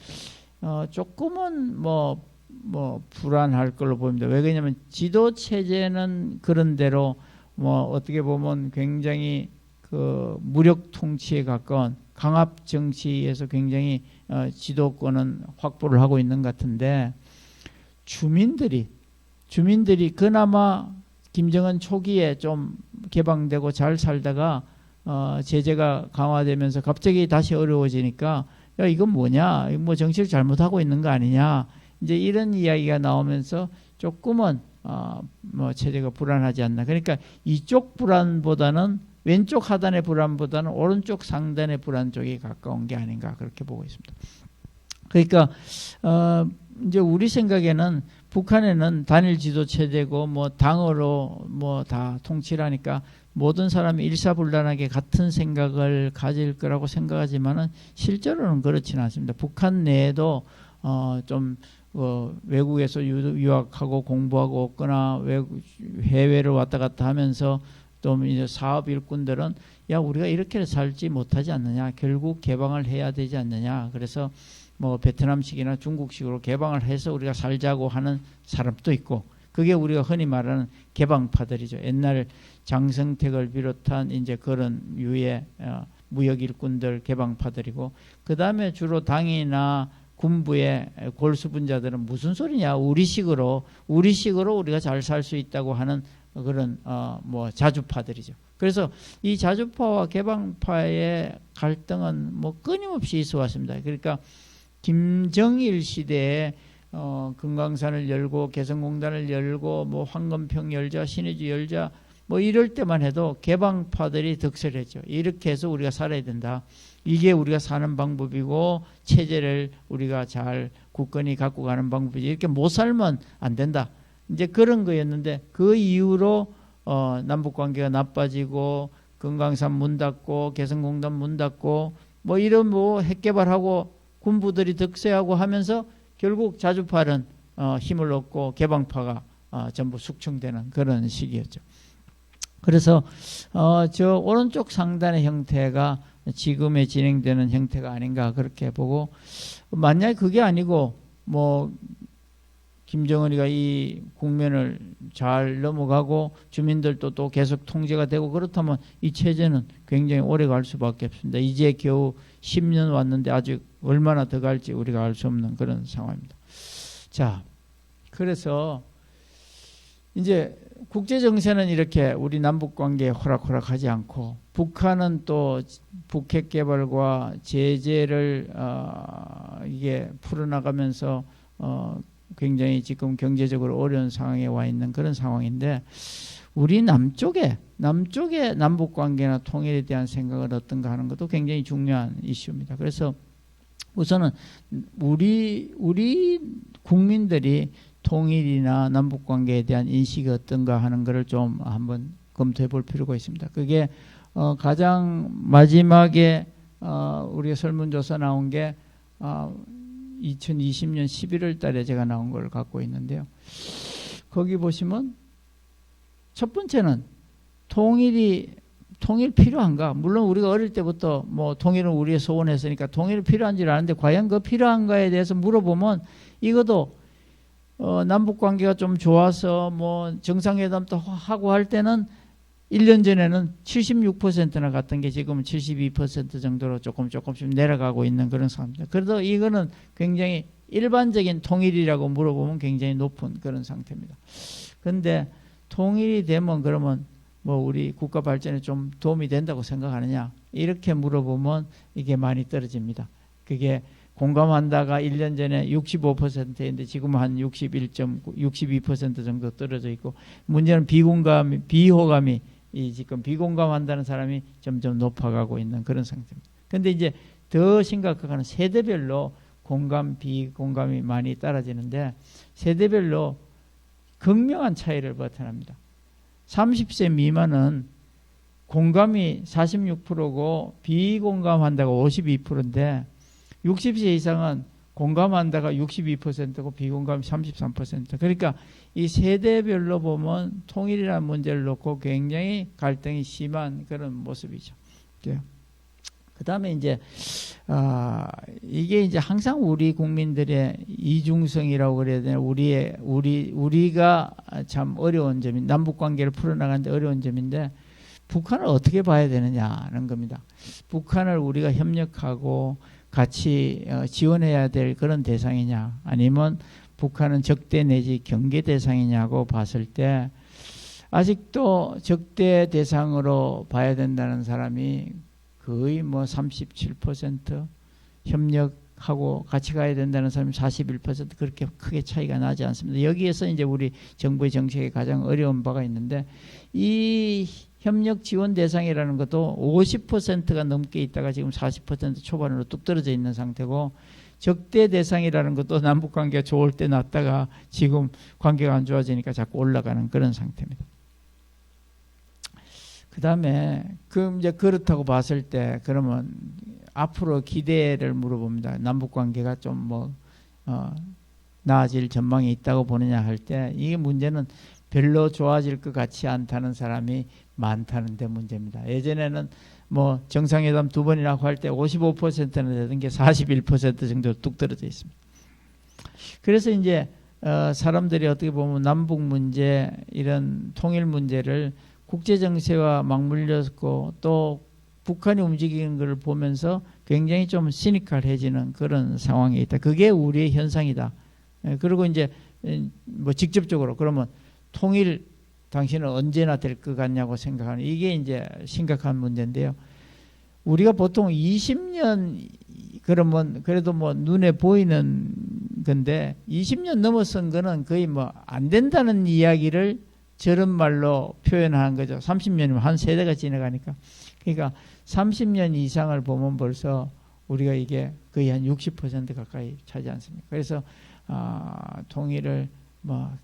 A: 조금은 불안할 걸로 보입니다. 왜 그러냐면 지도 체제는 그런 대로 어떻게 보면 굉장히 그 무력 통치에 가까운 강압 정치에서 굉장히 지도권은 확보를 하고 있는 것 같은데 주민들이 그나마 김정은 초기에 좀 개방되고 잘 살다가 제재가 강화되면서 갑자기 다시 어려워지니까 야 이건 뭐냐, 정치를 잘못하고 있는 거 아니냐, 이제 이런 이야기가 나오면서 조금은 체제가 불안하지 않나. 그러니까 이쪽 불안보다는 왼쪽 하단의 불안보다는 오른쪽 상단의 불안 쪽에 가까운 게 아닌가 그렇게 보고 있습니다. 그러니까 이제 우리 생각에는 북한에는 단일 지도 체제고 당으로 다 통치를 하니까 모든 사람이 일사불란하게 같은 생각을 가질 거라고 생각하지만은 실제로는 그렇지는 않습니다. 북한 내에도 좀 외국에서 유학하고 공부하고 없거나 해외를 왔다 갔다 하면서 또 이제 사업 일꾼들은 야 우리가 이렇게 살지 못하지 않느냐, 결국 개방을 해야 되지 않느냐, 그래서 베트남식이나 중국식으로 개방을 해서 우리가 살자고 하는 사람도 있고, 그게 우리가 흔히 말하는 개방파들이죠. 옛날 장성택을 비롯한 이제 그런 유의 무역 일꾼들 개방파들이고, 그 다음에 주로 당이나 군부의 골수분자들은 무슨 소리냐, 우리식으로 우리가 잘 살 수 있다고 하는 그런 자주파들이죠. 그래서 이 자주파와 개방파의 갈등은 끊임없이 있어 왔습니다. 그러니까 김정일 시대에 금강산을 열고 개성공단을 열고 황금평 열자, 신의주 열자 이럴 때만 해도 개방파들이 득세했죠. 이렇게 해서 우리가 살아야 된다. 이게 우리가 사는 방법이고 체제를 우리가 잘 굳건히 갖고 가는 방법이지, 이렇게 못 살면 안 된다. 이제 그런 거였는데 그 이후로 남북 관계가 나빠지고 금강산 문 닫고 개성공단 문 닫고 뭐 이런 뭐 핵 개발하고 군부들이 득세하고 하면서 결국 자주팔은 힘을 얻고 개방파가 전부 숙청되는 그런 시기였죠. 그래서 저 오른쪽 상단의 형태가 지금의 진행되는 형태가 아닌가 그렇게 보고, 만약에 그게 아니고 뭐 김정은이가 이 국면을 잘 넘어가고 주민들도 또 계속 통제가 되고 그렇다면 이 체제는 굉장히 오래 갈 수밖에 없습니다. 이제 겨우 10년 왔는데 아직 얼마나 더 갈지 우리가 알 수 없는 그런 상황입니다. 자, 그래서 이제 국제정세는 이렇게 우리 남북관계에 호락호락하지 않고, 북한은 또 북핵 개발과 제재를 이게 풀어나가면서 굉장히 지금 경제적으로 어려운 상황에 와 있는 그런 상황인데, 우리 남쪽에 남북관계나 통일에 대한 생각은 어떤가 하는 것도 굉장히 중요한 이슈입니다. 그래서 우선은 우리 국민들이 통일이나 남북관계에 대한 인식이 어떤가 하는 것을 좀 한번 검토해 볼 필요가 있습니다. 그게 가장 마지막에 우리가 설문조사 나온 게 2020년 11월 달에 제가 나온 걸 갖고 있는데요. 거기 보시면 첫 번째는 통일 필요한가? 물론 우리가 어릴 때부터 뭐 통일은 우리의 소원했으니까 통일이 필요한 줄 아는데, 과연 그 필요한가에 대해서 물어보면 이것도 남북 관계가 좀 좋아서 뭐 정상회담도 하고 할 때는 1년 전에는 76%나 갔던 게 지금은 72% 정도로 조금씩 내려가고 있는 그런 상태입니다. 그래도 이거는 굉장히 일반적인 통일이라고 물어보면 굉장히 높은 그런 상태입니다. 그런데 통일이 되면 그러면 뭐 우리 국가 발전에 좀 도움이 된다고 생각하느냐, 이렇게 물어보면 이게 많이 떨어집니다. 그게 공감한다가 1년 전에 65%인데 지금 한 62% 정도 떨어져 있고, 문제는 비호감이 지금 비공감한다는 사람이 점점 높아가고 있는 그런 상태입니다. 그런데 이제 더 심각한 건 세대별로 공감, 비공감이 많이 떨어지는데, 세대별로 극명한 차이를 나타납니다. 30세 미만은 공감이 46%고 비공감한다가 52%인데 60세 이상은 공감한다가 62%고 비공감이 33%. 그러니까 이 세대별로 보면 통일이라는 문제를 놓고 굉장히 갈등이 심한 그런 모습이죠. 그 다음에 이제 이게 이제 항상 우리 국민들의 이중성이라고 그래야 되나, 우리가 참 어려운 점이, 남북 관계를 풀어나가는데 어려운 점인데, 북한을 어떻게 봐야 되느냐는 겁니다. 북한을 우리가 협력하고 같이 지원해야 될 그런 대상이냐, 아니면 북한은 적대 내지 경계 대상이냐고 봤을 때, 아직도 적대 대상으로 봐야 된다는 사람이 거의 뭐 37%, 협력하고 같이 가야 된다는 사람이 41%, 그렇게 크게 차이가 나지 않습니다. 여기에서 이제 우리 정부의 정책에 가장 어려운 바가 있는데, 이 협력 지원 대상이라는 것도 50%가 넘게 있다가 지금 40% 초반으로 뚝 떨어져 있는 상태고, 적대 대상이라는 것도 남북 관계가 좋을 때 났다가 지금 관계가 안 좋아지니까 자꾸 올라가는 그런 상태입니다. 그 다음에 이제 그렇다고 봤을 때 그러면 앞으로 기대를 물어봅니다. 남북 관계가 좀 뭐 나아질 전망이 있다고 보느냐 할 때, 이게 문제는 별로 좋아질 것 같지 않다는 사람이 많다는 데 문제입니다. 예전에는 뭐 정상회담 2번이라고 할 때 55%나 되던 게 41% 정도 뚝 떨어져 있습니다. 그래서 이제 사람들이 어떻게 보면 남북 문제, 이런 통일 문제를 국제정세와 맞물렸고 또 북한이 움직이는 것을 보면서 굉장히 좀 시니컬해지는 그런 상황에 있다. 그게 우리의 현상이다. 그리고 이제 뭐 직접적으로 그러면 통일 당신은 언제나 될 것 같냐고 생각하는, 이게 이제 심각한 문제인데요. 우리가 보통 20년 그러면 그래도 뭐 눈에 보이는 건데, 20년 넘어선 거는 거의 뭐 안 된다는 이야기를 저런 말로 표현한 거죠. 30년이면 한 세대가 지나가니까. 그러니까 30년 이상을 보면 벌써 우리가 이게 거의 한 60% 가까이 차지 않습니까? 그래서 통일을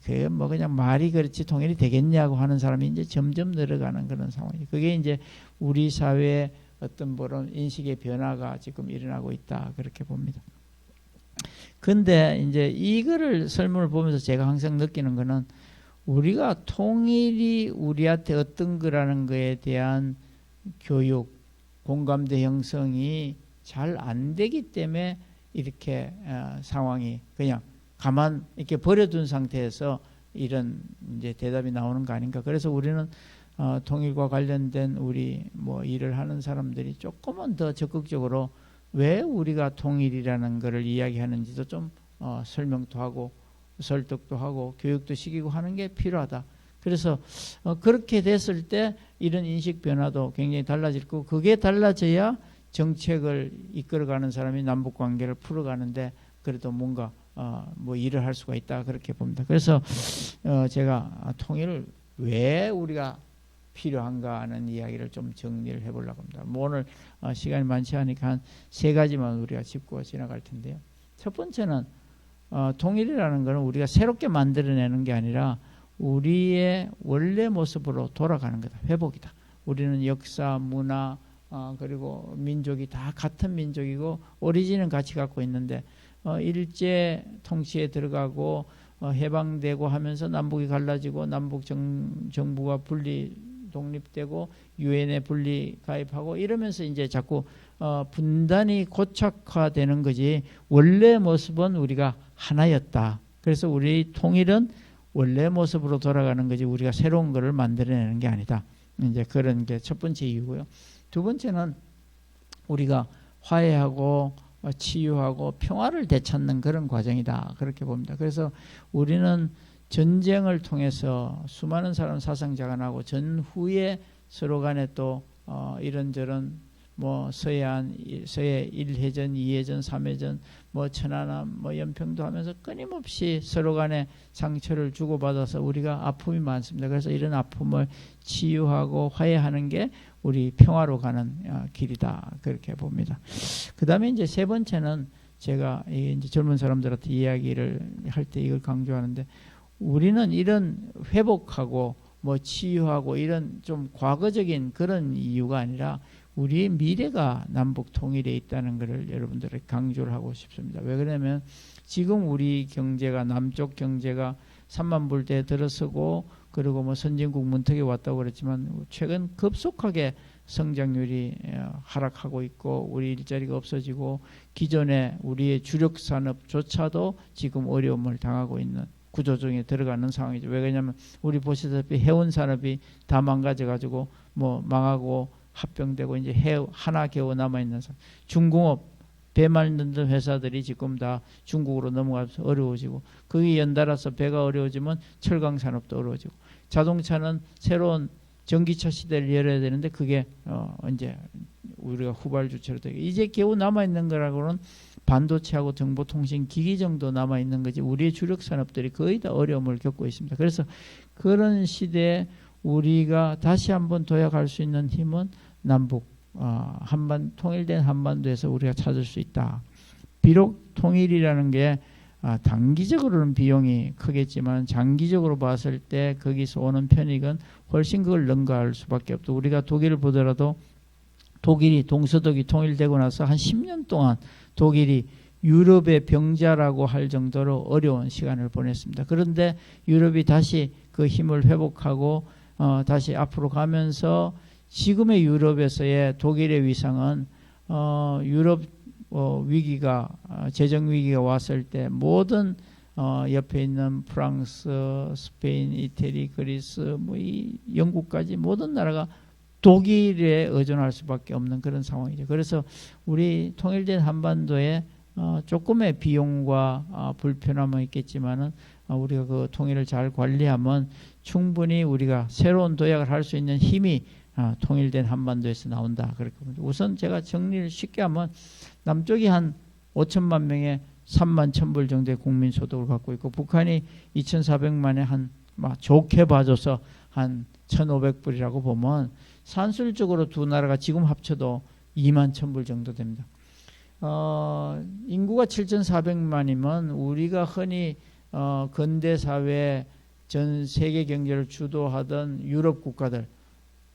A: 그게 그냥 말이 그렇지 통일이 되겠냐고 하는 사람이 이제 점점 늘어가는 그런 상황이죠. 그게 이제 우리 사회의 어떤 그런 인식의 변화가 지금 일어나고 있다 그렇게 봅니다. 근데 이제 이거를 설문을 보면서 제가 항상 느끼는 거는 우리가 통일이 우리한테 어떤 거라는 거에 대한 교육, 공감대 형성이 잘 안 되기 때문에 이렇게 상황이 그냥 가만 이렇게 버려둔 상태에서 이런 이제 대답이 나오는 거 아닌가. 그래서 우리는 통일과 관련된 우리 일을 하는 사람들이 조금은 더 적극적으로 왜 우리가 통일이라는 것을 이야기하는지도 좀 설명도 하고 설득도 하고 교육도 시키고 하는 게 필요하다. 그래서 그렇게 됐을 때 이런 인식 변화도 굉장히 달라질 거고 그게 달라져야 정책을 이끌어가는 사람이 남북 관계를 풀어가는데 그래도 뭔가 일을 할 수가 있다 그렇게 봅니다. 그래서 제가 통일을 왜 우리가 필요한가 하는 이야기를 좀 정리를 해보려고 합니다. 오늘 시간이 많지 않으니까 한 3가지만 우리가 짚고 지나갈 텐데요. 첫 번째는 통일이라는 것은 우리가 새롭게 만들어내는 게 아니라 우리의 원래 모습으로 돌아가는 거다. 회복이다. 우리는 역사, 문화 그리고 민족이 다 같은 민족이고 오리진은 같이 갖고 있는데 일제 통치에 들어가고 해방되고 하면서 남북이 갈라지고 남북 정부가 독립되고 유엔에 분리 가입하고 이러면서 이제 자꾸 분단이 고착화되는 거지 원래 모습은 우리가 하나였다. 그래서 우리 통일은 원래 모습으로 돌아가는 거지 우리가 새로운 거를 만들어내는 게 아니다. 이제 그런 게 첫 번째 이유고요. 두 번째는 우리가 화해하고 치유하고 평화를 되찾는 그런 과정이다. 그렇게 봅니다. 그래서 우리는 전쟁을 통해서 수많은 사람 사상자가 전후에 서로 간에 또 이런저런 서해 1회전, 2회전, 3회전, 천안함, 연평도 하면서 끊임없이 서로 간에 상처를 주고받아서 우리가 아픔이 많습니다. 그래서 이런 아픔을 치유하고 화해하는 게 우리 평화로 가는 길이다. 그렇게 봅니다. 그 다음에 이제 세 번째는 제가 이제 젊은 사람들한테 이야기를 할 때 이걸 강조하는데 우리는 이런 회복하고 치유하고 이런 좀 과거적인 그런 이유가 아니라 우리의 미래가 남북 통일에 있다는 것을 여러분들에게 강조를 하고 싶습니다. 왜 그러냐면 지금 우리 경제가 남쪽 경제가 3만 불대에 들어서고 그리고 선진국 문턱에 왔다고 그랬지만 최근 급속하게 성장률이 하락하고 있고 우리 일자리가 없어지고 기존의 우리의 주력 산업조차도 지금 어려움을 당하고 있는 구조조정에 들어가는 상황이죠. 왜 그러냐면 우리 보시다시피 해운 산업이 다 망가져가지고 망하고 합병되고 이제 하나 겨우 남아있는 상황. 중공업 배 만드는 회사들이 지금 다 중국으로 넘어가서 어려워지고 거기 연달아서 배가 어려워지면 철강 산업도 어려워지고 자동차는 새로운 전기차 시대를 열어야 되는데 그게 이제 우리가 후발주체로 되고 이제 겨우 남아있는 거라고는 반도체하고 정보통신 기기 정도 남아있는 거지 우리의 주력 산업들이 거의 다 어려움을 겪고 있습니다. 그래서 그런 시대에 우리가 다시 한번 도약할 수 있는 힘은 남북 통일된 한반도에서 우리가 찾을 수 있다. 비록 통일이라는 게 단기적으로는 비용이 크겠지만 장기적으로 봤을 때 거기서 오는 편익은 훨씬 그걸 능가할 수밖에 없다. 우리가 독일을 보더라도 독일이 동서독이 통일되고 나서 한 10년 동안 독일이 유럽의 병자라고 할 정도로 어려운 시간을 보냈습니다. 그런데 유럽이 다시 그 힘을 회복하고 다시 앞으로 가면서 지금의 유럽에서의 독일의 위상은 유럽 위기가 재정 위기가 왔을 때 모든 옆에 있는 프랑스, 스페인, 이태리, 그리스, 이 영국까지 모든 나라가 독일에 의존할 수밖에 없는 그런 상황이죠. 그래서 우리 통일된 한반도에 조금의 비용과 불편함은 있겠지만은 우리가 그 통일을 잘 관리하면 충분히 우리가 새로운 도약을 할 수 있는 힘이 통일된 한반도에서 나온다. 그렇게 봅니다. 우선 제가 정리를 쉽게 하면 남쪽이 한 5천만 명의 3만 1,000불 정도의 국민 소득을 갖고 있고 북한이 2,400만에 좋게 봐줘서 한 1,500불이라고 보면 산술적으로 두 나라가 지금 합쳐도 2만 1,000불 정도 됩니다. 인구가 7,400만이면 우리가 흔히 근대 사회 전 세계 경제를 주도하던 유럽 국가들,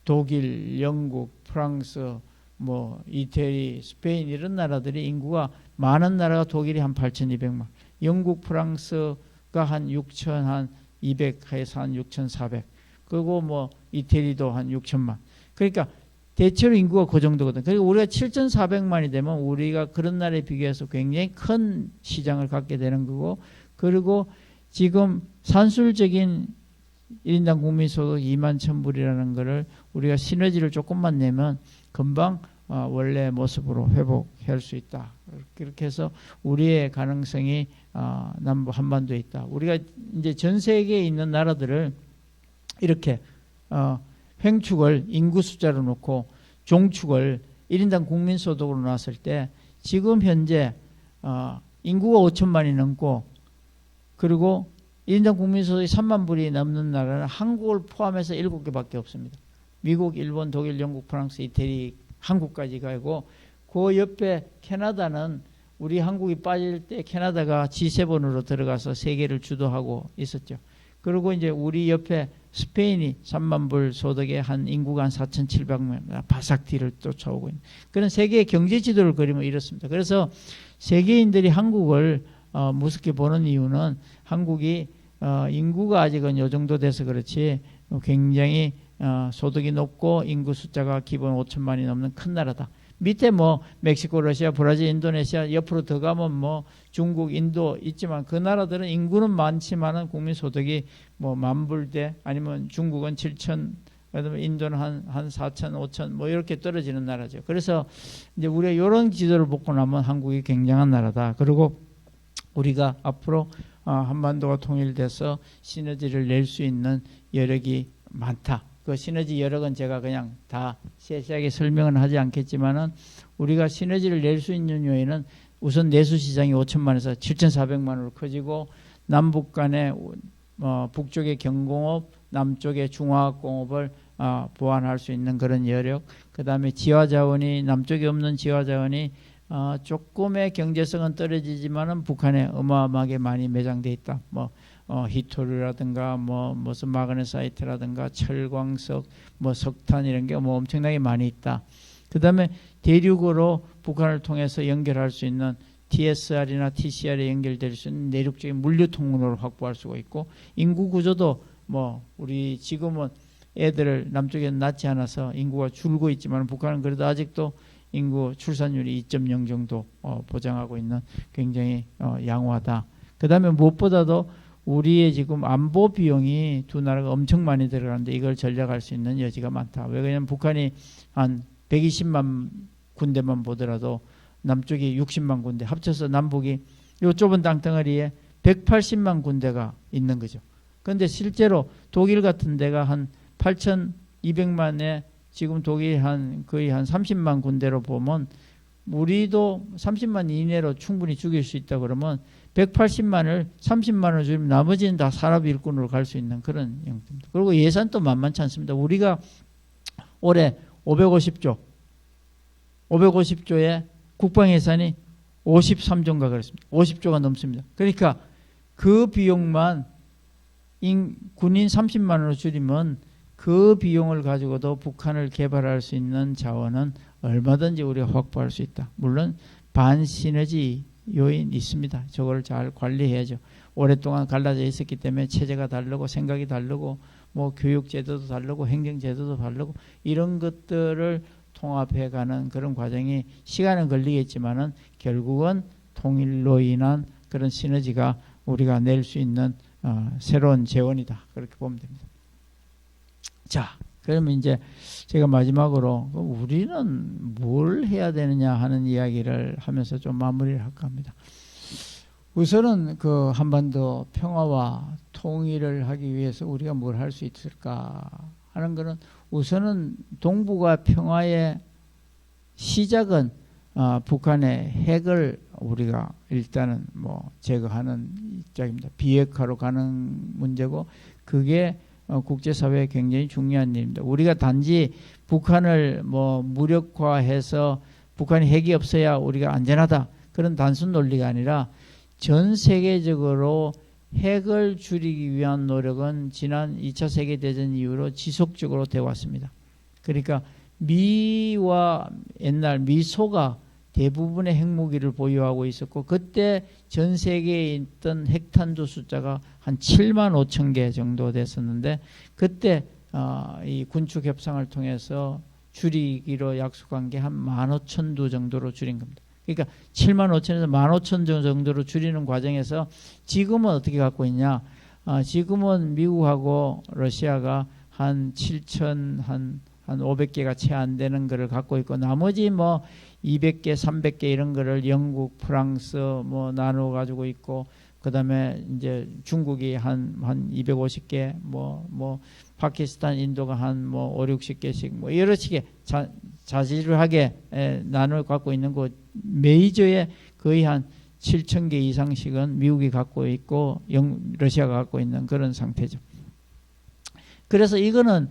A: 독일, 영국, 프랑스, 뭐 이태리, 스페인 이런 나라들이 인구가 많은 나라가 독일이 한 8,200만, 영국, 프랑스가 한 6,200해서 한 6,400, 그리고 뭐 이태리도 한 6천만. 그러니까 대체로 인구가 그 정도거든. 그리고 우리가 7,400만이 되면 우리가 그런 나라에 비교해서 굉장히 큰 시장을 갖게 되는 거고, 그리고 지금 산술적인 1인당 국민소득 21,000불이라는 거를 우리가 시너지를 조금만 내면 금방 원래 모습으로 회복할 수 있다. 그렇게 해서 우리의 가능성이 남부 한반도에 있다. 우리가 이제 전 세계에 있는 나라들을 이렇게 횡축을 인구 숫자로 놓고 종축을 1인당 국민소득으로 놨을 때 지금 현재 인구가 5천만이 넘고 그리고 1인당 국민소득이 3만 불이 넘는 나라는 한국을 포함해서 7개밖에 없습니다. 미국, 일본, 독일, 영국, 프랑스, 이태리, 한국까지 가고 그 옆에 캐나다는 우리 한국이 빠질 때 캐나다가 G7으로 들어가서 세계를 주도하고 있었죠. 그리고 이제 우리 옆에 스페인이 3만 불 소득에 한 인구가 한 4,700만 바삭 뒤를 쫓아오고 있는 그런 세계의 경제 지도를 그리면 이렇습니다. 그래서 세계인들이 한국을 무섭게 보는 이유는 한국이 인구가 아직은 요 정도 돼서 그렇지 굉장히 소득이 높고 인구 숫자가 기본 5천만이 넘는 큰 나라다. 밑에 뭐 멕시코, 러시아, 브라질, 인도네시아 옆으로 더 가면 뭐 중국, 인도 있지만 그 나라들은 인구는 많지만은 국민 소득이 뭐 10,000불대 아니면 중국은 7천, 그다음에 인도는 한 4천, 5천 뭐 이렇게 떨어지는 나라죠. 그래서 이제 우리가 이런 지도를 보고 나면 한국이 굉장한 나라다. 그리고 우리가 앞으로 한반도가 통일돼서 시너지를 낼 수 있는 여력이 많다. 그 시너지 여력은 제가 그냥 다 세세하게 설명은 하지 않겠지만은 우리가 시너지를 낼 수 있는 요인은 우선 내수 시장이 5천만에서 7,400만으로 커지고 남북 간의 북쪽의 경공업, 남쪽의 중화학공업을 보완할 수 있는 그런 여력, 그 다음에 지하자원이 남쪽에 없는 지하자원이 조금의 경제성은 떨어지지만은 북한에 어마어마하게 많이 매장돼 있다. 뭐 히토류라든가 뭐 무슨 마그네사이트라든가 철광석, 뭐 석탄 이런 게 뭐 엄청나게 많이 있다. 그 다음에 대륙으로 북한을 통해서 연결할 수 있는 TSR이나 TCR에 연결될 수 있는 내륙적인 물류 통로를 확보할 수가 있고 인구 구조도 뭐 우리 지금은 애들을 남쪽에는 낳지 않아서 인구가 줄고 있지만 북한은 그래도 아직도 인구 출산율이 2.0 정도 보장하고 있는 굉장히 양호하다. 그 다음에 무엇보다도 우리의 지금 안보 비용이 두 나라가 엄청 많이 들어가는데 이걸 전략할 수 있는 여지가 많다. 왜냐하면 북한이 한 120만 군대만 보더라도 남쪽이 60만 군대 합쳐서 남북이 이 좁은 땅덩어리에 180만 군대가 있는 거죠. 그런데 실제로 독일 같은 데가 한 8,200만에 지금 독일이 거의 한 30만 군대로 보면 우리도 30만 이내로 충분히 죽일 수 있다 그러면 180만을 30만을 줄이면 나머지는 다 산업 일꾼으로 갈 수 있는 그런 형태입니다. 그리고 예산도 만만치 않습니다. 우리가 올해 550조에 국방 예산이 53조인가 그렇습니다. 50조가 넘습니다. 그러니까 그 비용만 군인 30만으로 줄이면 그 비용을 가지고도 북한을 개발할 수 있는 자원은 얼마든지 우리가 확보할 수 있다. 물론 반시너지 요인 있습니다. 저걸 잘 관리해야죠. 오랫동안 갈라져 있었기 때문에 체제가 다르고 생각이 다르고 뭐 교육제도도 다르고 행정제도도 다르고 이런 것들을 통합해가는 그런 과정이 시간은 걸리겠지만은 결국은 통일로 인한 그런 시너지가 우리가 낼 수 있는 새로운 재원이다. 그렇게 보면 됩니다. 자, 그러면 이제 제가 마지막으로 우리는 뭘 해야 되느냐 하는 이야기를 하면서 좀 마무리를 할까 합니다. 우선은 그 한반도 평화와 통일을 하기 위해서 우리가 뭘 할 수 있을까 하는 것은 우선은 동북아 평화의 시작은 북한의 핵을 우리가 일단은 뭐 제거하는 입장입니다. 비핵화로 가는 문제고 그게 국제사회에 굉장히 중요한 일입니다. 우리가 단지 북한을 뭐 무력화해서 북한이 핵이 없어야 우리가 안전하다 그런 단순 논리가 아니라 전 세계적으로 핵을 줄이기 위한 노력은 지난 2차 세계대전 이후로 지속적으로 되어 왔습니다. 그러니까 미와 옛날 미소가 대부분의 핵무기를 보유하고 있었고, 그때 전 세계에 있던 핵탄두 숫자가 한 7만 5천 개 정도 됐었는데, 그때 이 군축 협상을 통해서 줄이기로 약속한 게 한 15,000두 정도로 줄인 겁니다. 그러니까 7만 5천에서 15,000 정도로 줄이는 과정에서 지금은 어떻게 갖고 있냐? 지금은 미국하고 러시아가 한 7천 한 500개가 채 안 되는 거를 갖고 있고, 나머지 뭐 200개, 300개 이런 거를 영국, 프랑스 뭐 나눠 가지고 있고, 그다음에 이제 중국이 한 250개, 뭐 파키스탄, 인도가 한 뭐 5, 60개씩 뭐 여러 식의 자질하게 나눠 갖고 있는 거, 메이저의 거의 한 7,000개 이상씩은 미국이 갖고 있고 러시아가 갖고 있는 그런 상태죠. 그래서 이거는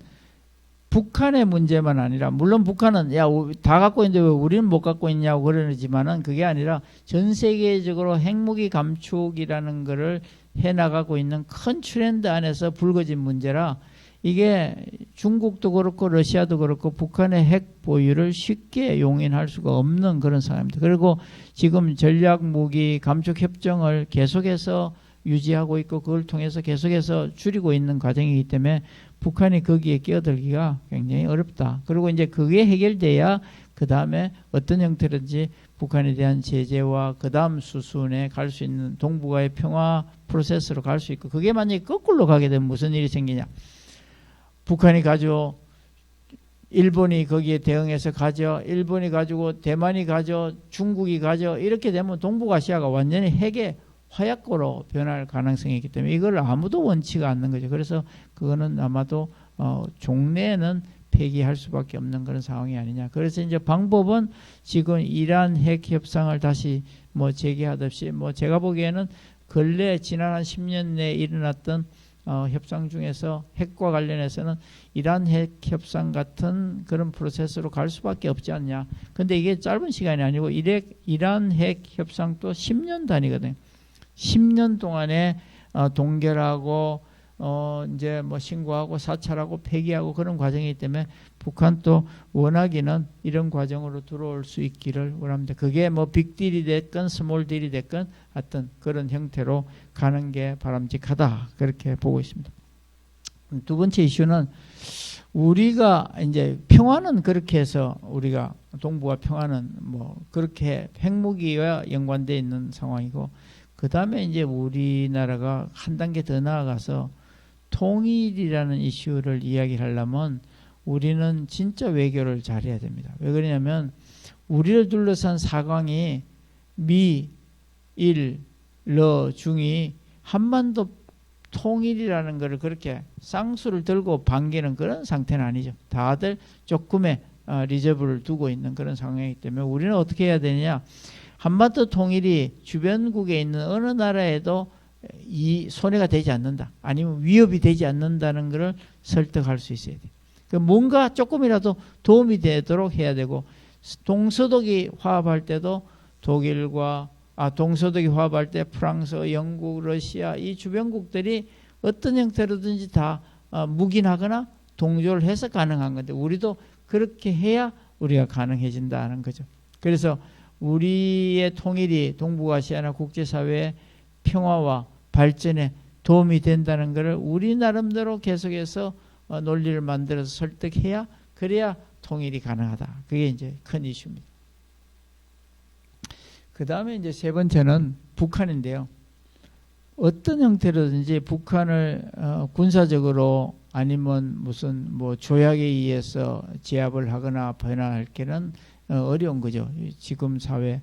A: 북한의 문제만 아니라, 물론 북한은 야 다 갖고 있는데 왜 우리는 못 갖고 있냐고 그러지만은, 그게 아니라 전 세계적으로 핵무기 감축이라는 거를 해나가고 있는 큰 트렌드 안에서 불거진 문제라, 이게 중국도 그렇고 러시아도 그렇고 북한의 핵 보유를 쉽게 용인할 수가 없는 그런 상황입니다. 그리고 지금 전략무기 감축 협정을 계속해서 유지하고 있고, 그걸 통해서 계속해서 줄이고 있는 과정이기 때문에 북한이 거기에 끼어들기가 굉장히 어렵다. 그리고 이제 그게 해결돼야 그 다음에 어떤 형태든지 북한에 대한 제재와 그 다음 수순에 갈 수 있는 동북아의 평화 프로세스로 갈 수 있고, 그게 만약에 거꾸로 가게 되면 무슨 일이 생기냐? 북한이 가져, 일본이 거기에 대응해서 가져, 일본이 가지고 대만이 가져, 중국이 가져, 이렇게 되면 동북아시아가 완전히 핵의 화약고로 변할 가능성이 있기 때문에 이걸 아무도 원치가 않는 거죠. 그래서 그거는 아마도 종래에는 폐기할 수밖에 없는 그런 상황이 아니냐. 그래서 이제 방법은 지금 이란 핵 협상을 다시 뭐 재개하듯이, 뭐 제가 보기에는 근래 지난 한 10년 내에 일어났던 협상 중에서 핵과 관련해서는 이란 핵 협상 같은 그런 프로세스로 갈 수밖에 없지 않냐. 근데 이게 짧은 시간이 아니고 이란 핵 협상도 10년 단위거든요. 10년 동안에 동결하고 이제 뭐 신고하고 사찰하고 폐기하고 그런 과정이기 때문에 북한도 원하기는 이런 과정으로 들어올 수 있기를 원합니다. 그게 뭐 빅딜이 됐건 스몰딜이 됐건 하여튼 그런 형태로 가는 게 바람직하다, 그렇게 보고 있습니다. 두 번째 이슈는, 우리가 이제 평화는 그렇게 해서 우리가 동북아 평화는 뭐 그렇게 핵무기와 연관되어 있는 상황이고, 그 다음에 이제 우리나라가 한 단계 더 나아가서 통일이라는 이슈를 이야기하려면 우리는 진짜 외교를 잘해야 됩니다. 왜 그러냐면 우리를 둘러싼 사강이 미, 일, 러, 중이 한반도 통일이라는 것을 그렇게 쌍수를 들고 반기는 그런 상태는 아니죠. 다들 조금의 리저브를 두고 있는 그런 상황이기 때문에 우리는 어떻게 해야 되느냐. 한반도 통일이 주변국에 있는 어느 나라에도 이 손해가 되지 않는다, 아니면 위협이 되지 않는다는 것을 설득할 수 있어야 돼. 뭔가 조금이라도 도움이 되도록 해야 되고, 동서독이 화합할 때도 동서독이 화합할 때 프랑스, 영국, 러시아 이 주변국들이 어떤 형태로든지 다 묵인하거나 동조를 해서 가능한 건데, 우리도 그렇게 해야 우리가 가능해진다는 거죠. 그래서 우리의 통일이 동북아시아나 국제사회의 평화와 발전에 도움이 된다는 것을 우리 나름대로 계속해서 논리를 만들어서 설득해야, 그래야 통일이 가능하다. 그게 이제 큰 이슈입니다. 그 다음에 이제 세 번째는 북한인데요. 어떤 형태로든지 북한을 군사적으로 아니면 무슨 뭐 조약에 의해서 제압을 하거나 변화할 게는 어려운 거죠. 지금 사회.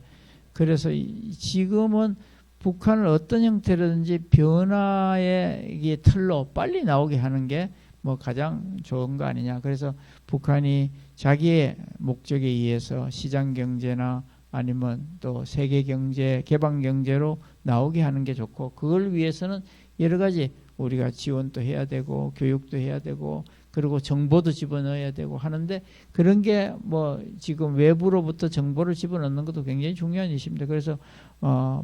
A: 그래서 지금은 북한을 어떤 형태로든지 변화의 틀로 빨리 나오게 하는 게 뭐 가장 좋은 거 아니냐. 그래서 북한이 자기의 목적에 의해서 시장 경제나 아니면 또 세계 경제, 개방 경제로 나오게 하는 게 좋고, 그걸 위해서는 여러 가지 우리가 지원도 해야 되고 교육도 해야 되고 그리고 정보도 집어넣어야 되고 하는데, 그런 게 뭐 지금 외부로부터 정보를 집어넣는 것도 굉장히 중요한 이슈입니다. 그래서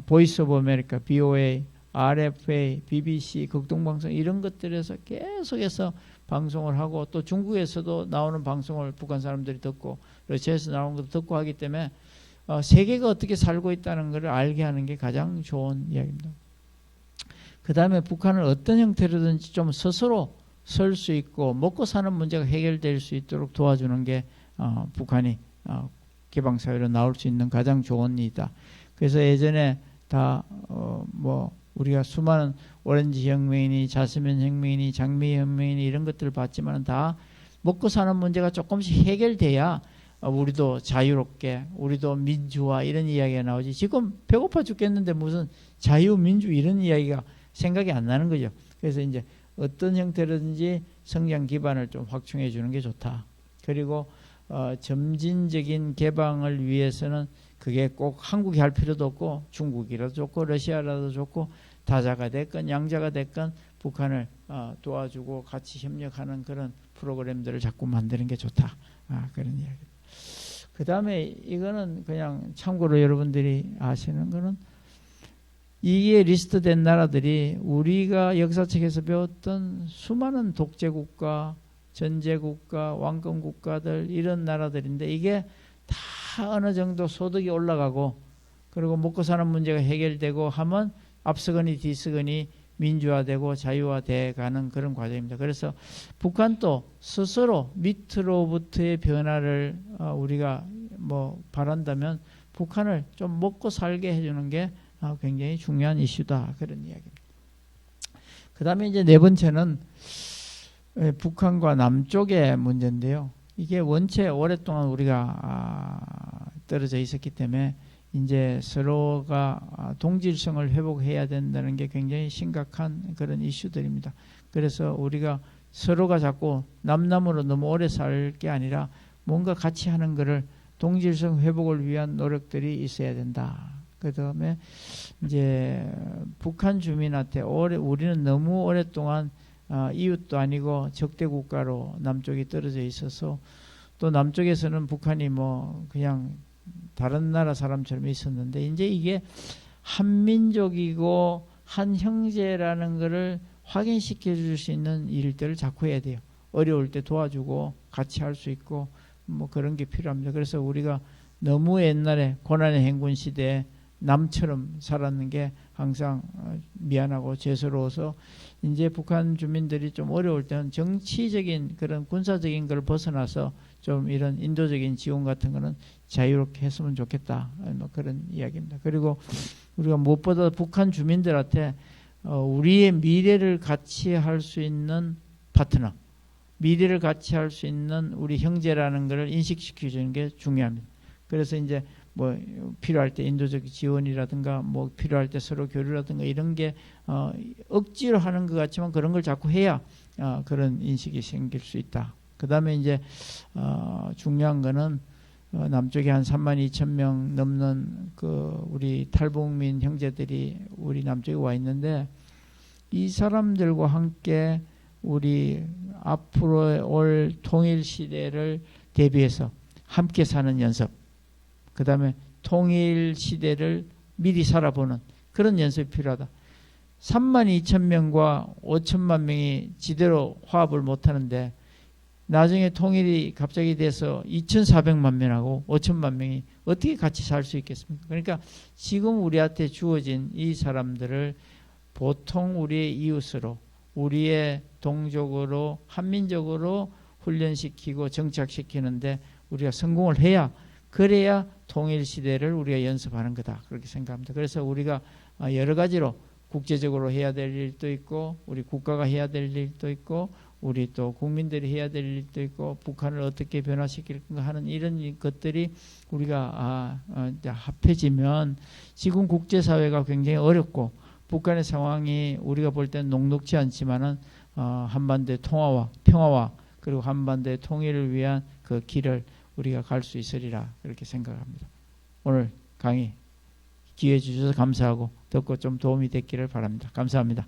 A: 보이스 오브 아메리카, BOA RFA, BBC, 극동방송 이런 것들에서 계속해서 방송을 하고 또 중국에서도 나오는 방송을 북한 사람들이 듣고 러시아에서 나오는 것도 듣고 하기 때문에 세계가 어떻게 살고 있다는 것을 알게 하는 게 가장 좋은 이야기입니다. 그 다음에 북한을 어떤 형태로든지 좀 스스로 설 수 있고 먹고 사는 문제가 해결될 수 있도록 도와주는 게 북한이 개방사회로 나올 수 있는 가장 좋은 일이다. 그래서 예전에 다 우리가 수많은 오렌지 혁명이니 자스민 혁명이니 장미 혁명이니 이런 것들을 봤지만 다 먹고 사는 문제가 조금씩 해결돼야 우리도 자유롭게 우리도 민주화 이런 이야기가 나오지. 지금 배고파 죽겠는데 무슨 자유 민주 이런 이야기가 생각이 안 나는 거죠. 그래서 이제 어떤 형태로든지 성장 기반을 좀 확충해 주는 게 좋다. 그리고 점진적인 개방을 위해서는 그게 꼭 한국이 할 필요도 없고 중국이라도 좋고 러시아라도 좋고 다자가 됐건 양자가 됐건 북한을 도와주고 같이 협력하는 그런 프로그램들을 자꾸 만드는 게 좋다. 그런 이야기. 그 다음에 이거는 그냥 참고로 여러분들이 아시는 거는 이게 리스트된 나라들이 우리가 역사책에서 배웠던 수많은 독재국가, 전제국가, 왕권국가들 이런 나라들인데 이게 다 어느 정도 소득이 올라가고 그리고 먹고 사는 문제가 해결되고 하면 앞서거니 뒤서거니 민주화되고 자유화돼 가는 그런 과정입니다. 그래서 북한도 스스로 밑으로부터의 변화를 우리가 바란다면 북한을 좀 먹고 살게 해주는 게 굉장히 중요한 이슈다. 그런 이야기입니다. 그 다음에 이제 네 번째는 북한과 남쪽의 문제인데요. 이게 원체 오랫동안 우리가 떨어져 있었기 때문에 이제 서로가 동질성을 회복해야 된다는 게 굉장히 심각한 그런 이슈들입니다. 그래서 우리가 서로가 자꾸 남남으로 너무 오래 살 게 아니라 뭔가 같이 하는 것을 동질성 회복을 위한 노력들이 있어야 된다. 그 다음에 이제 북한 주민한테 우리는 너무 오랫동안 이웃도 아니고 적대 국가로 남쪽이 떨어져 있어서 또 남쪽에서는 북한이 그냥 다른 나라 사람처럼 있었는데 이제 이게 한민족이고 한 형제라는 것을 확인시켜 줄 수 있는 일들을 자꾸 해야 돼요. 어려울 때 도와주고 같이 할 수 있고 그런 게 필요합니다. 그래서 우리가 너무 옛날에 고난의 행군 시대에 남처럼 살았는 게 항상 미안하고 죄스러워서 이제 북한 주민들이 좀 어려울 때는 정치적인 그런 군사적인 걸 벗어나서 좀 이런 인도적인 지원 같은 거는 자유롭게 했으면 좋겠다. 그런 이야기입니다. 그리고 우리가 무엇보다 북한 주민들한테 우리의 미래를 같이 할 수 있는 파트너, 미래를 같이 할 수 있는 우리 형제라는 것을 인식시켜 주는 게 중요합니다. 그래서 이제 필요할 때 인도적 지원이라든가 필요할 때 서로 교류라든가 이런 게 억지로 하는 것 같지만 그런 걸 자꾸 해야 그런 인식이 생길 수 있다. 그 다음에 이제 중요한 거는 남쪽에 한 32,000명 넘는 우리 탈북민 형제들이 우리 남쪽에 와 있는데 이 사람들과 함께 우리 앞으로 올 통일 시대를 대비해서 함께 사는 연습, 그 다음에 통일 시대를 미리 살아보는 그런 연습이 필요하다. 32,000명과 5천만 명이 지대로 화합을 못하는데 나중에 통일이 갑자기 돼서 2,400만 명하고 5천만 명이 어떻게 같이 살 수 있겠습니까? 그러니까 지금 우리한테 주어진 이 사람들을 보통 우리의 이웃으로 우리의 동족으로 한민족으로 훈련시키고 정착시키는데 우리가 성공을 해야 그래야 통일시대를 우리가 연습하는 거다. 그렇게 생각합니다. 그래서 우리가 여러 가지로 국제적으로 해야 될 일도 있고 우리 국가가 해야 될 일도 있고 우리 또 국민들이 해야 될 일도 있고 북한을 어떻게 변화시킬까 하는 이런 것들이 우리가 합해지면 지금 국제사회가 굉장히 어렵고 북한의 상황이 우리가 볼 때는 녹록지 않지만은 한반도의 통화와 평화와 그리고 한반도의 통일을 위한 그 길을 우리가 갈 수 있으리라 그렇게 생각합니다. 오늘 강의 기회 주셔서 감사하고 듣고 좀 도움이 됐기를 바랍니다. 감사합니다.